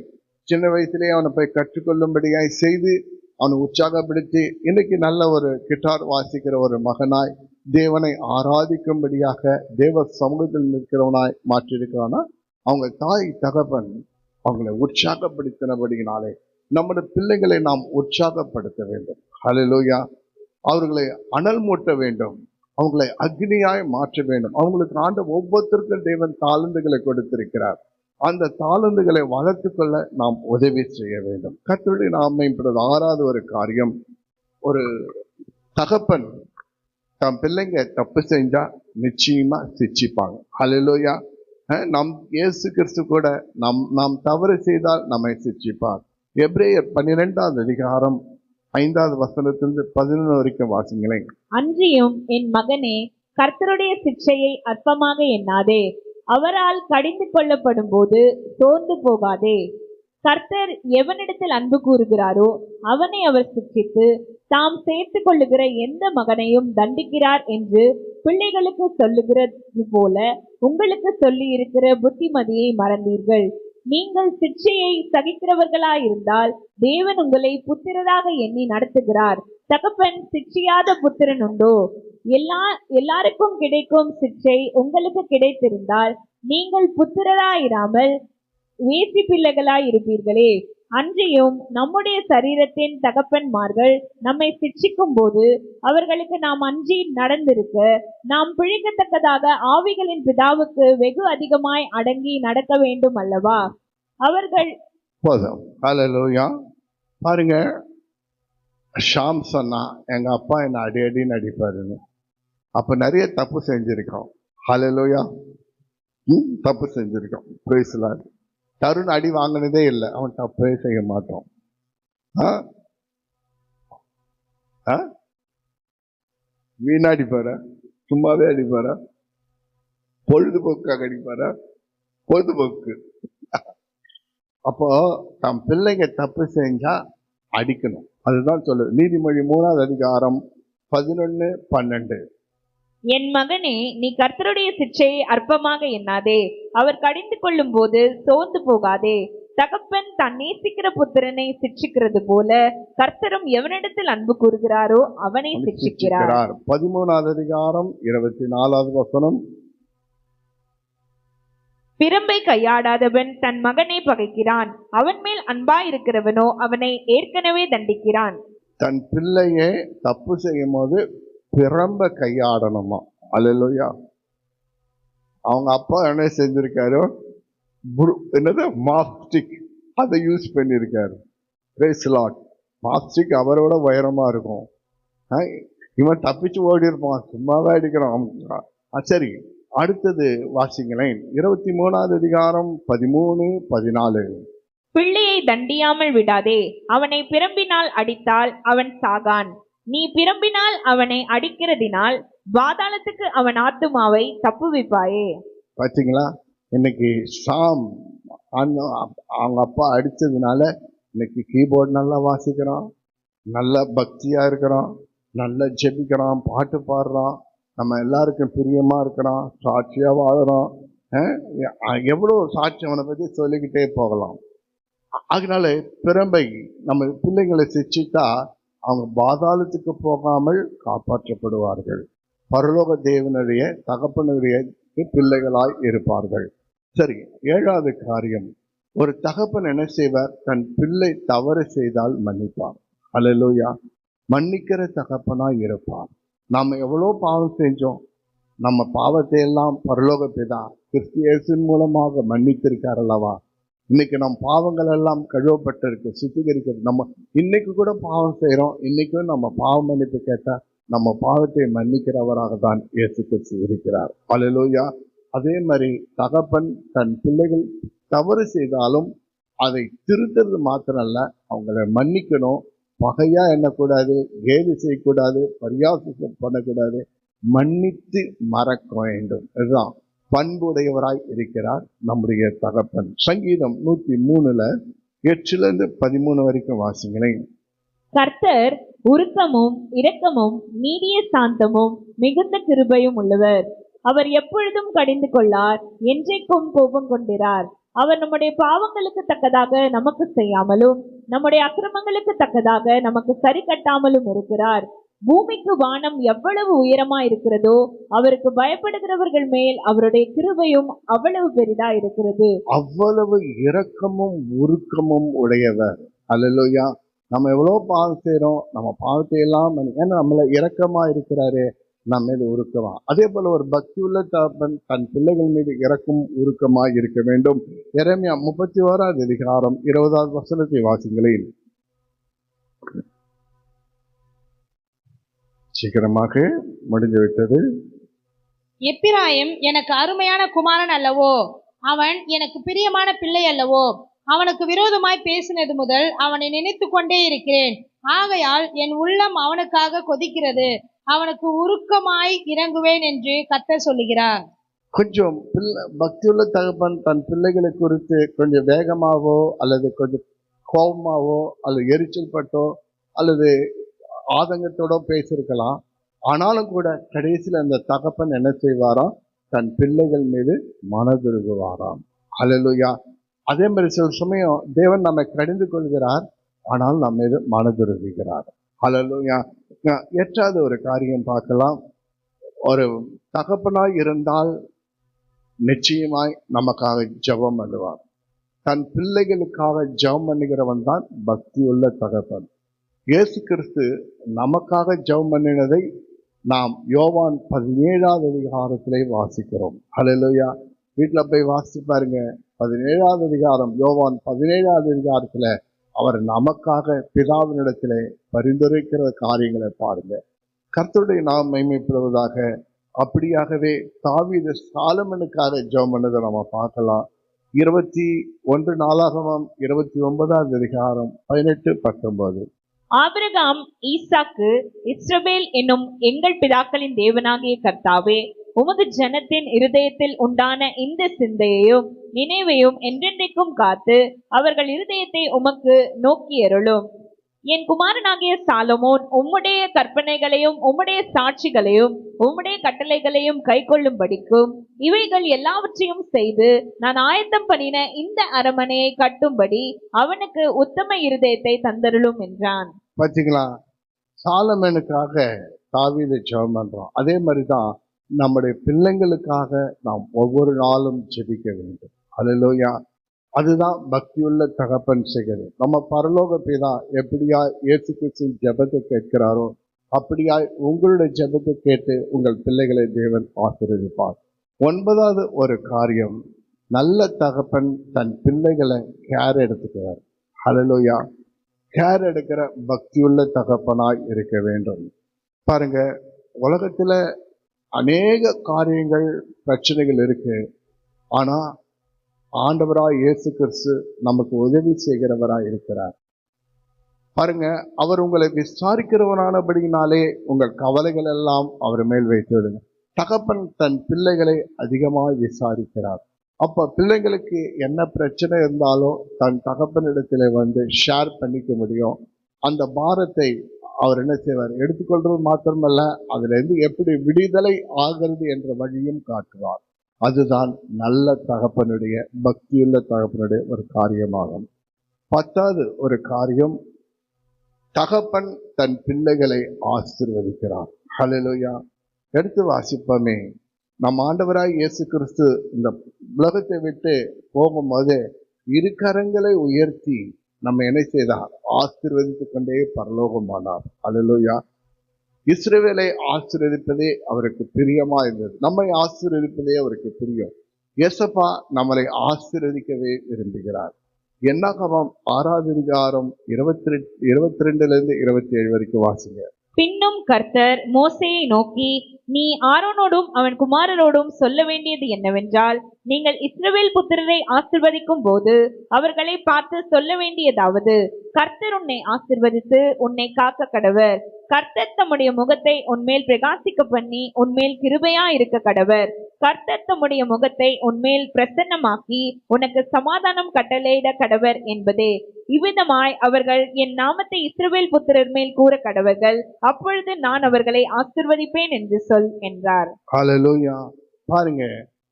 சின்ன வயசுலேயே அவனை போய் கற்றுக்கொள்ளும்படியாய் செய்து அவனை உற்சாகப்படுத்தி இன்னைக்கு நல்ல ஒரு கிட்டார் வாசிக்கிற ஒரு மகனாய் தேவனை ஆராதிக்கும்படியாக தேவ சமூகத்தில் நிற்கிறவனாய் மாற்றியிருக்கிறானா, அவங்க தாய் தகப்பன் அவங்களை உற்சாகப்படுத்தினபடியினாலே நம்முடைய பிள்ளைகளை நாம் உற்சாகப்படுத்த வேண்டும். ஹல்லேலூயா. அவர்களை அனல் மூட்ட வேண்டும், அவங்களை அக்னியாய் மாற்ற வேண்டும். அவங்களுக்கு ஒவ்வொருத்தருக்கும் தேவன் தாளந்துகளை கொடுத்திருக்கிறார். அந்த தாளந்துகளை வளர்த்து கொள்ள நாம் உதவி செய்ய வேண்டும். கர்த்தருடைய நாமம் இப்பொழுது 6வது ஒரு காரியம், ஒரு தகப்பன் தம் பிள்ளைங்க தப்பு செஞ்சா நிச்சயமா சிட்சிப்பாங்க. ஹல்லேலூயா. நம் இயேசு கிறிஸ்து கூட நாம் தவறு செய்தால் நம்மை சிட்சிப்பார். எபிரேயர் 12வது அதிகாரம் 5வது வசனத்திலிருந்து 11 வரைக்கும் வாசிங்களேன். அன்றியும் என் மகனே, கர்த்தருடைய சிட்சையை அற்பமாக எண்ணாதே, அவரால் கடிந்து கொள்ளப்படும் போது சோர்ந்து போகாதே. கர்த்தர் எவனிடத்தில் அன்பு கூறுகிறாரோ அவனை அவர் சிட்சித்து தாம் சேர்த்து கொள்ளுகிற எந்த மகனையும் தண்டிக்கிறார் என்று பிள்ளைகளுக்கு சொல்லுகிறது போல உங்களுக்கு சொல்லி இருக்கிற புத்திமதியை மறந்தீர்கள். நீங்கள் சிட்சையை சகிக்கிறவர்களாயிருந்தால் தேவன் உங்களை புத்திரராக எண்ணி நடத்துகிறார். தகப்பன் சிட்சியாத புத்திரன் உண்டோ? எல்லாருக்கும் கிடைக்கும் சிட்சை உங்களுக்கு கிடைத்திருந்தால் நீங்கள் புத்திரராயிராமல் வேசி பிள்ளைகளாய் இருப்பீர்களே. அன்றியும் நம்முடைய சரீரத்தின் தகப்பன்மார்கள் நம்மை சிட்சிக்கும் போது அவர்களுக்கு நாம் அஞ்சி நடந்திருக்க நாம் பிழைக்கத்தக்கதாக ஆவிகளின் பிதாவுக்கு வெகு அதிகமாய் அடங்கி நடக்க வேண்டும் அல்லவா? அவர்கள் போதும். ஹல்லேலூயா. பாருங்க, ஷாம் சொன்னா எங்க அப்பா என்ன அடி அடின்னு அடிப்பாருன்னு. அப்ப நிறைய தப்பு செஞ்சிருக்கோம். ஹல்லேலூயா. தப்பு செஞ்சிருக்கோம். Praise the Lord. தருண் அடி வாங்கினதே இல்லை, அவன் தப்பே செய்ய மாட்டான். வீணா அடிப்பார, சும்மாவே அடிப்பார, பொழுதுபோக்காக அடிப்பார, பொழுதுபோக்கு. அப்போ தம் பிள்ளைங்க தப்பு செஞ்சா அடிக்கணும். அதுதான் சொல்லுது நீதிமொழி 3வது அதிகாரம் 11, 12. என் மகனே, நீ கர்த்தருடைய சிட்சையை அற்பமாக எண்ணாதே, அவர் கடிந்து கொள்ளும் போது சோர்ந்து போகாதே. தகப்பன் தான் நேசிக்கிற புத்திரனை சிட்சிக்கிறது போல கர்த்தரும் எவனிடத்தில் அன்பு கூறுகிறாரோ அவனை சிட்சிக்கிறார். 13வது அதிகாரம் 24வது வசனம். பிரம்பை கையாடாதவன் தன் மகனை பகைக்கிறான், அவன் மேல் அன்பாயிருக்கிறவனோ அவனை ஏற்கனவே தண்டிக்கிறான். தன் பிள்ளையை தப்பு செய்யும் போது பிரம்ப கையாடணுமா? அல்லேலூயா. அவங்க அப்பா என்ன செஞ்சிருக்காரு? என்னது, மாப்ஸ்டிக், அதை யூஸ் பண்ணியிருக்காரு. Praise the Lord. மாப்ஸ்டிக் அவரோட உயரமா இருக்கும். இவன் தப்பிச்சு ஓடி இருப்பான், சும்மாவே அடிக்கிறான். சரி, அடுத்தது வாசிங்களேன். 23வது அதிகாரம் 13, 14. பிள்ளையை தண்டியாமல் விடாதே, அவனை பிரம்பினால் அடித்தால் அவன் சாகான். நீ பிரம்பினால் அவனை அடிக்கிறதினால் பாதாளத்துக்கு அவன் ஆத்துமாவை தப்புவிப்பாயே. பாத்தீங்களா, இன்னைக்கு ஷாம் அவங்க அப்பா அடிச்சதுனால இன்னைக்கு கீபோர்டு நல்லா வாசிக்கிறான், நல்ல பக்தியா இருக்கிறான், நல்லா ஜெபிக்கிறான், பாட்டு பாடுறான், நம்ம எல்லாருக்கும் பிரியமா இருக்கிறான், சாட்சியா வாழறோம். எவ்வளவு சாட்சி அவனை பத்தி சொல்லிக்கிட்டே போகலாம். அதனால பிரம்பை நம்ம பிள்ளைங்களை சிச்சிட்டா அவங்க பாதாளத்துக்கு போகாமல் காப்பாற்றப்படுவார்கள். பரலோக தேவனுடைய தகப்பனுடைய பிள்ளைகளாய் இருப்பார்கள். சரி, 7வது காரியம், ஒரு தகப்பன் என்ன செய்வார்? தன் பிள்ளை தவறு செய்தால் மன்னிப்பார். அல்லேலூயா. மன்னிக்கிற தகப்பனாய் இருப்பார். நாம் எவ்வளோ பாவம் செஞ்சோம், நம்ம பாவத்தை எல்லாம் பரலோக பிதா கிறிஸ்து இயேசுவின் மூலமாக மன்னித்திருக்கார் அல்லவா? இன்னைக்கு நம் பாவங்கள் எல்லாம் கழுவப்பட்டிருக்கு, சுத்திகரிக்கிறது. நம்ம இன்னைக்கு கூட பாவம் செய்யறோம், இன்னைக்கும் நம்ம பாவ மன்னிப்பு கேட்டா நம்ம பாவத்தை மன்னிக்கிறவராக தான் இயேசு கிறிஸ்து இருக்கிறார். அல்லேலூயா. அதே மாதிரி தகப்பன் தன் பிள்ளைகள் தவறு செய்தாலும் அதை திருத்துறது மாத்திரம் அல்ல, அவங்களை மன்னிக்கணும். பகையா எண்ணக்கூடாது, கேலி செய்யக்கூடாது, பரியாசம் பண்ணக்கூடாது, மன்னித்து மறக்க வேண்டும். இதுதான் பண்புடையவராய் இருக்கிறார் நம்முடைய தகப்பன். சங்கீதம் 103 8 13 வரைக்கும் வாசிங்களேன். கர்த்தர் உருக்கமும் இரக்கமும் நீடிய சாந்தமும் மிகுந்த கிருபையும் உள்ளவர். அவர் எப்பொழுதும் கடிந்து கொள்ளார், என்றைக்கும் கோபம் கொண்டிரார். அவர் நம்முடைய பாவங்களுக்கு தக்கதாக நமக்கு செய்யாமலும் நம்முடைய அக்கிரமங்களுக்கு தக்கதாக நமக்கு சரி கட்டாமலும் இருக்கிறார். பூமிக்கு வானம் எவ்வளவு உயரமா இருக்கிறதோ அவருக்கு பயப்படுகிறவர்கள் மேல் அவருடைய கிருபையும் அவ்வளவு பெரிதா இருக்கிறது. அவ்வளவு இரக்கமும் உருக்கமும் உடையவர். அல்லேலூயா. நம்ம எவ்வளவு பாவம் செய்யறோம், நம்ம பாவத்தை எல்லாம் ஏன்னா நம்மள இரக்கமா இருக்கிறாரு, நம்ம மீது உருக்கமா. அதே போல ஒரு பக்தியுள்ள தகப்பன் தன் பிள்ளைகள் மீது இரக்கம் உருக்கமா இருக்க வேண்டும். எரேமியா 31 அதிகாரம் 20வது வசனத்தை வாசிங்களேன். சீக்கிரமாக முடிந்து விட்டது. எப்பிராயிம் எனக்கு அருமையான குமாரன் அல்லவோ, அவன் எனக்கு பிரியமான பிள்ளை அல்லவோ, அவனுக்கு விரோதமாய் பேசினது முதல் அவனை நினைத்து கொண்டே இருக்கிறேன். ஆகையால் என் உள்ளம் அவனுக்காக கொதிக்கிறது, அவனுக்கு உருக்கமாய் இறங்குவேன் என்று கர்த்தர் சொல்லுகிறார். கொஞ்சம் பக்தியுள்ள தகப்பன் தன் பிள்ளைகளை குறித்து கொஞ்சம் வேகமாவோ அல்லது கொஞ்சம் கோபமாவோ அல்லது எரிச்சல் பட்டோ அல்லது ஆதங்கத்தோட பேசியிருக்கலாம். ஆனாலும் கூட கடைசியில் அந்த தகப்பன் என்ன செய்வாராம், தன் பிள்ளைகள் மீது மனதுருகுவாராம். அல்லேலூயா. அதே மாதிரி சில சமயம் தேவன் நம்மை கடிந்து கொள்கிறார், ஆனால் நம்ம மீது மனதுருகுகிறார். அல்லேலூயா. எட்டாவது ஒரு காரியம் பார்க்கலாம். ஒரு தகப்பனாய் இருந்தால் நிச்சயமாய் நமக்காக ஜெபம் பண்ணுவார். தன் பிள்ளைகளுக்காக ஜெபம் பண்ணுகிறவன் தான் பக்தியுள்ள தகப்பன். இயேசு கிறிஸ்து நமக்காக ஜெபம் பண்ணினதை நாம் யோவான் 17வது அதிகாரத்திலே வாசிக்கிறோம். அல்லேலூயா. வீட்டில் போய் வாசிச்சு பாருங்க. 17வது அதிகாரம், யோவான் 17வது அதிகாரத்துல அவர் நமக்காக பிதாவினிடத்திலே பரிந்துரைக்கிற காரியங்களை பாருங்க. கர்த்தருடைய நாம் மகிமைப்படுவதாக. அப்படியாகவே தாவீது சாலமனுக்காக ஜெபம் பண்ணதை நம்ம பார்க்கலாம். 21 நாளாகமம் 29வது அதிகாரம் 18-19. ஆபிரகாம், ஈசாக்கு, இஸ்ரவேல் என்னும் எங்கள் பிதாக்களின் தேவனாகிய கர்த்தாவே, உமது ஜனத்தின் இருதயத்தில் உண்டான இந்த சிந்தையையும் நினைவையும் என்றென்றைக்கும் காத்து அவர்கள் இருதயத்தை உமக்கு நோக்கியருளும். என் குமாரனாகிய சாலமோன் உம்முடைய கற்பனைகளையும் உம்முடைய சாட்சிகளையும் உம்முடைய கட்டளைகளையும் கைக்கொள்ளும்படிக்கும் இவைகள் எல்லாவற்றையும் செய்து நான் ஆயத்தம் பண்ணின இந்த அரமனையை கட்டும்படி அவனுக்கு உத்தம இருதயத்தை தந்தருளும் என்றான். பார்த்தீங்களா, சாலமனுக்காக தாவீது ஜெபம் பண்றோம். அதே மாதிரிதான் நம்முடைய பிள்ளைங்களுக்காக நாம் ஒவ்வொரு நாளும் ஜெபிக்க வேண்டும். அல்லேலூயா. அதுதான் பக்தியுள்ள தகப்பன் செய்கிறது. நம்ம பரலோக பிதா எப்படியா இயேசு கிறிஸ்துவின் ஜெபத்தை கேட்கிறாரோ அப்படியாய் உங்களுடைய ஜெபத்தை கேட்டு உங்கள் பிள்ளைகளை தேவன் ஆசீர்வதிப்பார். 9வது ஒரு காரியம், நல்ல தகப்பன் தன் பிள்ளைகளை கேர் எடுத்துக்கிறார். அல்லேலூயா. கேர் எடுக்கிற பக்தியுள்ள தகப்பனாய் இருக்க வேண்டும். பாருங்க, உலகத்துல அநேக காரியங்கள் பிரச்சனைகள் இருக்கு. ஆனா ஆண்டவராய் இயேசு கிறிஸ்து நமக்கு உதவி செய்கிறவராய் இருக்கிறார். பாருங்க, அவர் உங்களை விசாரிக்கிறவரானபடியினாலே உங்கள் கவலைகள் எல்லாம் அவர் மேல் வைத்து விடுங்க. தகப்பன் தன் பிள்ளைகளை அதிகமாக விசாரிக்கிறார். அப்ப பிள்ளைங்களுக்கு என்ன பிரச்சனை இருந்தாலும் தன் தகப்பனிடத்துல வந்து ஷேர் பண்ணிக்க முடியும். அந்த பாரத்தை அவர் என்ன செய்வார், எடுத்துக்கொள்றது மாத்திரமல்ல, அதுல இருந்து எப்படி விடுதலை ஆகிறது என்ற வழியும் காட்டுவார். அதுதான் நல்ல தகப்பனுடைய பக்தியுள்ள தகப்பனுடைய ஒரு காரியமாகும். 10வது ஒரு காரியம், தகப்பன் தன் பிள்ளைகளை ஆசீர்வதிக்கிறார். ஹல்லேலூயா. எடுத்து வாசிப்போமே. நம் ஆண்டவராய் இயேசு கிறிஸ்து இந்த உலகத்தை விட்டு போகும்போது இரு கரங்களை உயர்த்தி நம்ம என்ன செய்தார், ஆசீர்வதித்துக் கொண்டே பரலோகமானார். ஹல்லேலூயா. இஸ்ரவேலை ஆசீர்வதிப்பதே அவருக்கு பிரியமா இருந்தது. நம்மை ஆசீர்வதிப்பதே அவருக்கு பிரியம். இயேசப்பா நம்மளை ஆசீர்வதிக்கவே விரும்புகிறார். என்னாகமம் 6வது அதிகாரம் 22 27 வரைக்கும் வாசிங்க. பின்னும் கர்த்தர் மோசேயை நோக்கி, நீ ஆரோனோடும் அவன் குமாரரோடும் சொல்ல வேண்டியது என்னவென்றால், நீங்கள் இஸ்ரவேல் புத்திரரை ஆசீர்வதிக்கும் போது அவர்களை பார்த்து சொல்ல வேண்டியதாவது, கர்த்தர் உன்னை ஆசீர்வதித்து உன்னை காக்க கடவர். கர்த்தர் தம்முடைய முகத்தை உன்மேல் பிரகாசிக்க பண்ணி உன்மேல் கிருபையா இருக்க கடவர். கர்த்தர் தம்முடைய முகத்தை உன்மேல் பிரசன்னமாக்கி உனக்கு சமாதானம் கட்டளையிட கடவர் என்பதே. இவ்விதமாய் அவர்கள் என் நாமத்தை இஸ்ரவேல் புத்திரர் மேல் கூற கடவர்கள். அப்பொழுது நான் அவர்களை ஆசீர்வதிப்பேன் என்று சொல் என்றார். ஹல்லேலூயா. பாருங்க,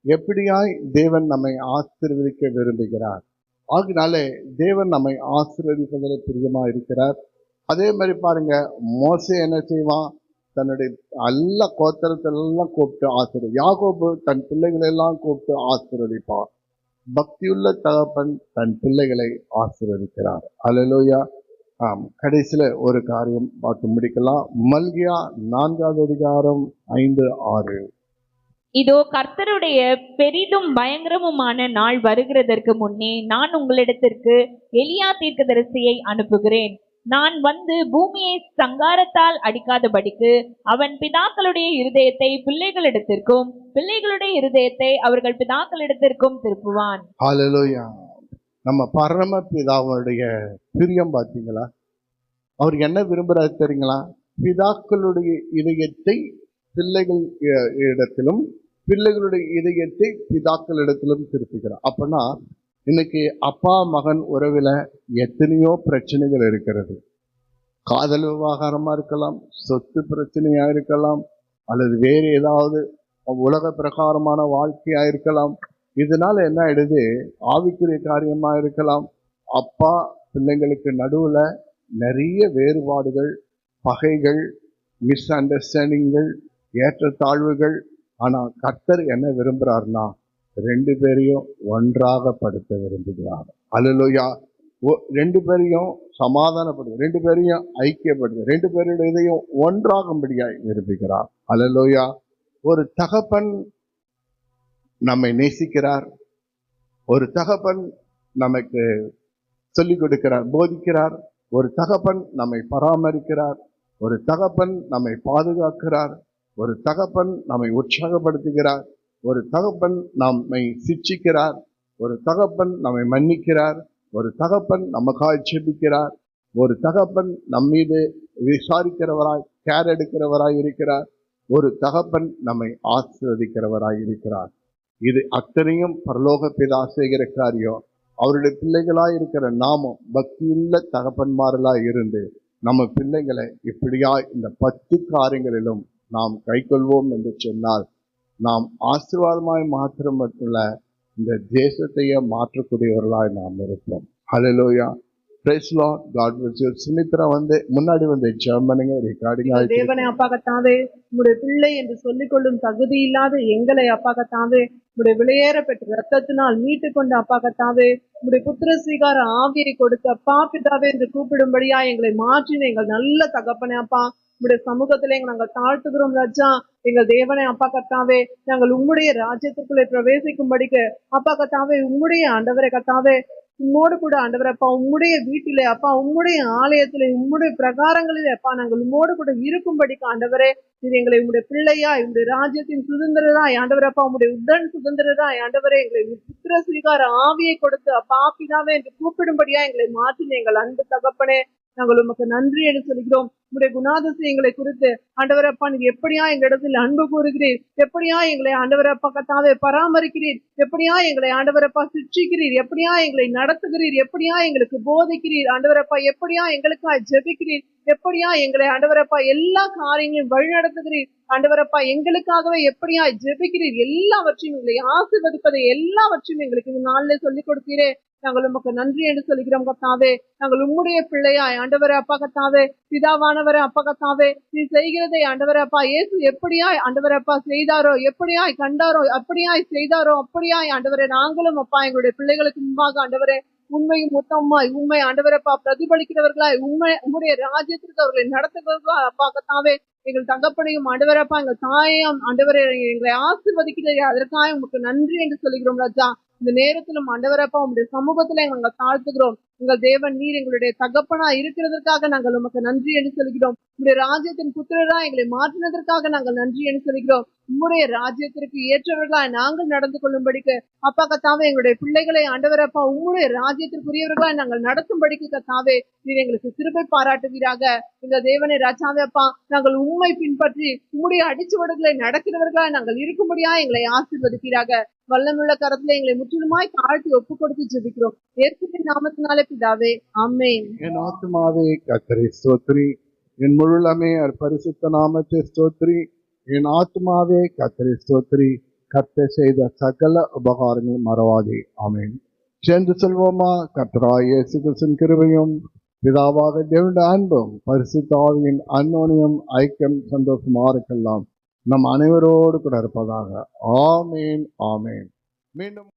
எப்படியாய் தேவன் நம்மை ஆசீர்வதிக்க விரும்புகிறார். ஆகினாலே தேவன் நம்மை ஆசீர்வதிப்பதில் பிரியமா இருக்கிறார். அதே மாதிரி பாருங்க, மோசே என்ன செய்வான், தன்னுடைய எல்லா கோத்திரத்திலெல்லாம் கூப்பிட்டு ஆசீர்வதி. யாக்கோபு தன் பிள்ளைகளை எல்லாம் கூப்பிட்டு ஆசீர்வதிப்பார். பக்தியுள்ள தகப்பன் தன் பிள்ளைகளை ஆசீர்வதிக்கிறார். அல்லேலூயா. கடைசியில ஒரு காரியம் பார்த்து முடிக்கலாம். மல்கியா 4வது அதிகாரம் 5, 6. இதோ கர்த்தருடைய பெரிதும் பயங்கரமுமான நாள் வருகிறதற்கு முன்னே நான் உங்களிடத்திற்கு எலியா தீர்க்கதரிசியை அனுப்புகிறேன். நான் வந்து பூமியை சங்காரத்தால் அடிக்காதபடிக்கு அவன் பிதாக்களுடைய இருதயத்தை பிள்ளைகளிடத்திற்கும் பிள்ளைகளுடைய இருதயத்தை அவர்கள் பிதாக்களிடத்திற்கும் திருப்புவான். ஹல்லேலூயா. நம்ம பரம பிதாவுடைய பிரியம் பார்த்தீங்களா? அவர் என்ன விரும்புறாரு தெரியுங்களா? பிதாக்களுடைய இதயத்தை பிள்ளைகள் இடத்திலும் பிள்ளைகளுடைய இதயத்தை பிதாக்களிடத்திலும் திருப்புகிறார். அப்பனா இன்னைக்கு அப்பா மகன் உறவுல எத்தனையோ பிரச்சனைகள் இருக்கிறது. காதல் விவகாரமா இருக்கலாம், சொத்து பிரச்சனையா இருக்கலாம், அல்லது வேறு ஏதாவது உலக பிரகாரமான வாழ்க்கையா இருக்கலாம். இதனால என்ன ஆயிடுது? ஆவிக்குரிய காரியமா இருக்கலாம். அப்பா பிள்ளைங்களுக்கு நடுவுல நிறைய வேறுபாடுகள், பகைகள், மிஸ் அண்டர்ஸ்டாண்டிங்கள், ஏற்றத்தாழ்வுகள். ஆனா கர்த்தர் என்ன விரும்புறாருன்னா 2 பேரையும் ஒன்றாக படுத்த விரும்புகிறார். அல்லேலூயா. 2 பேரையும் சமாதானப்படுத்த, 2 பேரையும் ஐக்கியப்படுத்த, 2 பேருடைய இதையும் ஒன்றாகும்படியாய் விரும்புகிறார். அல்லேலூயா. ஒரு தகப்பன் நம்மை நேசிக்கிறார். ஒரு தகப்பன் நமக்கு சொல்லிக் கொடுக்கிறார், போதிக்கிறார். ஒரு தகப்பன் நம்மை பராமரிக்கிறார். ஒரு தகப்பன் நம்மை பாதுகாக்கிறார். ஒரு தகப்பன் நம்மை உற்சாகப்படுத்துகிறார். ஒரு தகப்பன் நம்மை சிட்சிக்கிறார். ஒரு தகப்பன் நம்மை மன்னிக்கிறார். ஒரு தகப்பன் நமக்காய் ஜெபிக்கிறார். ஒரு தகப்பன் நம்மீது விசாரிக்கிறவராய், கேர் எடுக்கிறவராய் இருக்கிறார். ஒரு தகப்பன் நம்மை ஆசீர்வதிக்கிறவராய் இருக்கிறார். இது அத்தனையும் பரலோக பிதா செய்கிற காரியம். அவருடைய பிள்ளைகளாய் இருக்கிற நாமும் பக்தியுள்ள தகப்பன்மார்களாய் இருந்து நம்ம பிள்ளைகளை இப்படியா இந்த 10 காரியங்களிலும் நாம் கைக்கொள்வோம் என்று சொன்னால் நாம் ஆசீர்வாதமாய் மாத்திரமல்ல, இந்த தேசத்தையே மாற்றக்கூடியவர்களாய் நாம் இருப்போம். ஹல்லேலூயா. Praise Lord. God bless you. Sumitra முன்னாடி ஜெர்மனிங்க ரெக்கார்டிங் ஆயிடுச்சு. தேவனே அப்பா கர்த்தாவே, உம்முடைய பிள்ளை என்று சொல்லிக் கொள்ளும் தகுதி இல்லாத எங்களை அப்பா கர்த்தாவே, உம்முடைய விலையேற பெற்ற ரத்தத்தினால் மீட்டு கொண்ட அப்பா கர்த்தாவே, உம்முடைய புத்திர ஸ்வீகார ஆவியை கொடுத்து அப்பா பிதாவே என்று கூப்பிடும்படியா எங்களை மாற்றின எங்கள் நல்ல தகப்பனே அப்பா, உம்முடைய சமூகத்திலே நாங்கள் தாழ்த்துகிறோம் ராஜா. எங்கள் தேவனே அப்பா கர்த்தாவே, நாங்கள் உம்முடைய ராஜ்யத்திற்குள்ளே பிரவேசிக்கும்படிக்கு அப்பா கர்த்தாவே, உம்முடைய ஆண்டவரே கர்த்தாவே, உம்மோடு கூட ஆண்டவரப்பா, உம்முடைய வீட்டிலே அப்பா, உம்முடைய ஆலயத்திலே, உம்முடைய பிரகாரங்களிலே அப்பா, நாங்கள் உம்மோடு கூட இருக்கும்படிக்கு ஆண்டவரே, இது எங்களை உம்முடைய பிள்ளையாய், உம்முடைய ராஜ்யத்தின் சுதந்திரராய் ஆண்டவரப்பா, உம்முடைய உடன் சுதந்திரராய் ஆண்டவரே, எங்களை புத்திர ஸ்வீகார ஆவியை கொடுத்து அப்பா பிதாவே என்று கூப்பிடும்படியா எங்களை மாற்றின எங்கள் அன்பு தகப்பனே, நாங்கள் உமக்கு நன்றி என்று சொல்கிறோம். உங்களுடைய குணாதிசயங்களை குறித்து ஆண்டவரப்பா, நீங்க எப்படியா எங்க இடத்துல அன்பு கூறுகிறீர், எப்படியா எங்களை ஆண்டவரப்பா கர்த்தாவே பராமரிக்கிறீர், எப்படியா எங்களை ஆண்டவரப்பா சிட்சிக்கிறீர், எப்படியா எங்களை நடத்துகிறீர், எப்படியா எங்களுக்கு போதிக்கிறீர் ஆண்டவரப்பா, எப்படியா எங்களுக்காக ஜெபிக்கிறீர், எப்படியா எங்களை ஆண்டவரப்பா எல்லா காரியங்களையும் வழிநடத்துகிறீர் ஆண்டவரப்பா, எங்களுக்காகவே எப்படியா ஜெபிக்கிறீர், எல்லாவற்றையும் எங்களை ஆசீர்வதிப்பதை எல்லாவற்றையும் எங்களுக்கு இந்த நாளிலே சொல்லிக் கொடுக்கிறீரே. நாங்கள் உமக்கு நன்றி என்று சொல்கிறோம் கர்த்தாவே. நாங்கள் உம்முடைய பிள்ளையாய் ஆண்டவரே அப்பா கர்த்தாவே, பிதாவானவரே அப்பா கர்த்தாவே, நீ செய்கிறதை ஆண்டவரே அப்பா இயேசு எப்படியாய் ஆண்டவரே அப்பா செய்தாரோ, எப்படியாய் கண்டாரோ, அப்படியாய் செய்தாரோ, அப்படியாய் ஆண்டவரே நாங்களும் அப்பா எங்களுடைய பிள்ளைகளுக்கு முன்பாக ஆண்டவரே உண்மையும் உத்தமமாய் உண்மை ஆண்டவரப்பா பிரதிபலிக்கிறவர்களாய் உம்முடைய ராஜ்யத்திற்கு அவர்களை நடத்துகிறவர்களாய் அப்பா கர்த்தாவே, எங்கள் தகப்பனையும் ஆண்டவரப்பா எங்கள் தாயையும் ஆண்டவரே எங்களை ஆசீர்வதிக்கிறீர்கள், அதற்காக உங்களுக்கு நன்றி என்று சொல்கிறோம் ராஜா. இந்த நேரத்திலும் ஆண்டவரப்பா உங்களுடைய சமூகத்துல நாங்கள் தாழ்த்துகிறோம். எங்கள் தேவன் நீர் எங்களுடைய தகப்பனா இருக்கிறதற்காக நாங்கள் உமக்கு நன்றி என்று சொல்கிறோம். உங்களுடைய ராஜ்யத்தின் புத்திரரா எங்களை மாற்றினதற்காக நாங்கள் நன்றி என்று சொல்கிறோம். உம்முடைய ராஜ்யத்திற்கு ஏற்றவர்களாய் நாங்கள் நடந்து கொள்ளும்படிக்கு அப்பா கத்தாவே, எங்களுடைய பிள்ளைகளை ஆண்டவரப்பா உம்முடைய ராஜ்யத்திற்குரியவர்களாய் நாங்கள் நடத்தும்படிக்கு கத்தாவே நீர் எங்களுக்கு கிருபை பாராட்டுவீராக. எங்கள் தேவனை ராஜாவே அப்பா, நாங்கள் உண்மை பின்பற்றி உம்முடைய அடிச்சுவடுகளை நடக்கிறவர்களாய் நாங்கள் இருக்கும்படியா எங்களை ஆசீர்வதிப்பீராக. வல்லமுள்ள கரத்துல எங்களை முற்றிலுமாய் தாழ்த்தி ஒப்பு கொடுத்து ஜெபிக்கிறோம் இயேசுவின் நாமத்தினாலே பிதாவே, ஆமென். என் ஆத்துமாவே கர்த்தரை ஸ்தோத்திரி, என் முழுலமே பரிசுத்த நாமத்தை ஸ்தோத்திரி. என் ஆத்துமாவே கர்த்தரை ஸ்தோத்திரி, கர்த்தர் செய்த சகல உபகாரங்கள் மறவாதே. ஆமென். சேர்ந்து செல்வோமா? கர்த்தராகிய இயேசு கிறிஸ்துவின் கிருபையும் பிதாவாக தேவனுடைய அன்பும் பரிசுத்த ஆவியின் அன்யோன்யம் ஐக்கியம் சந்தோஷமா இருக்கலாம் நம் அனைவரோடு கூட இருப்பதாக. ஆமேன் ஆமேன். மீண்டும்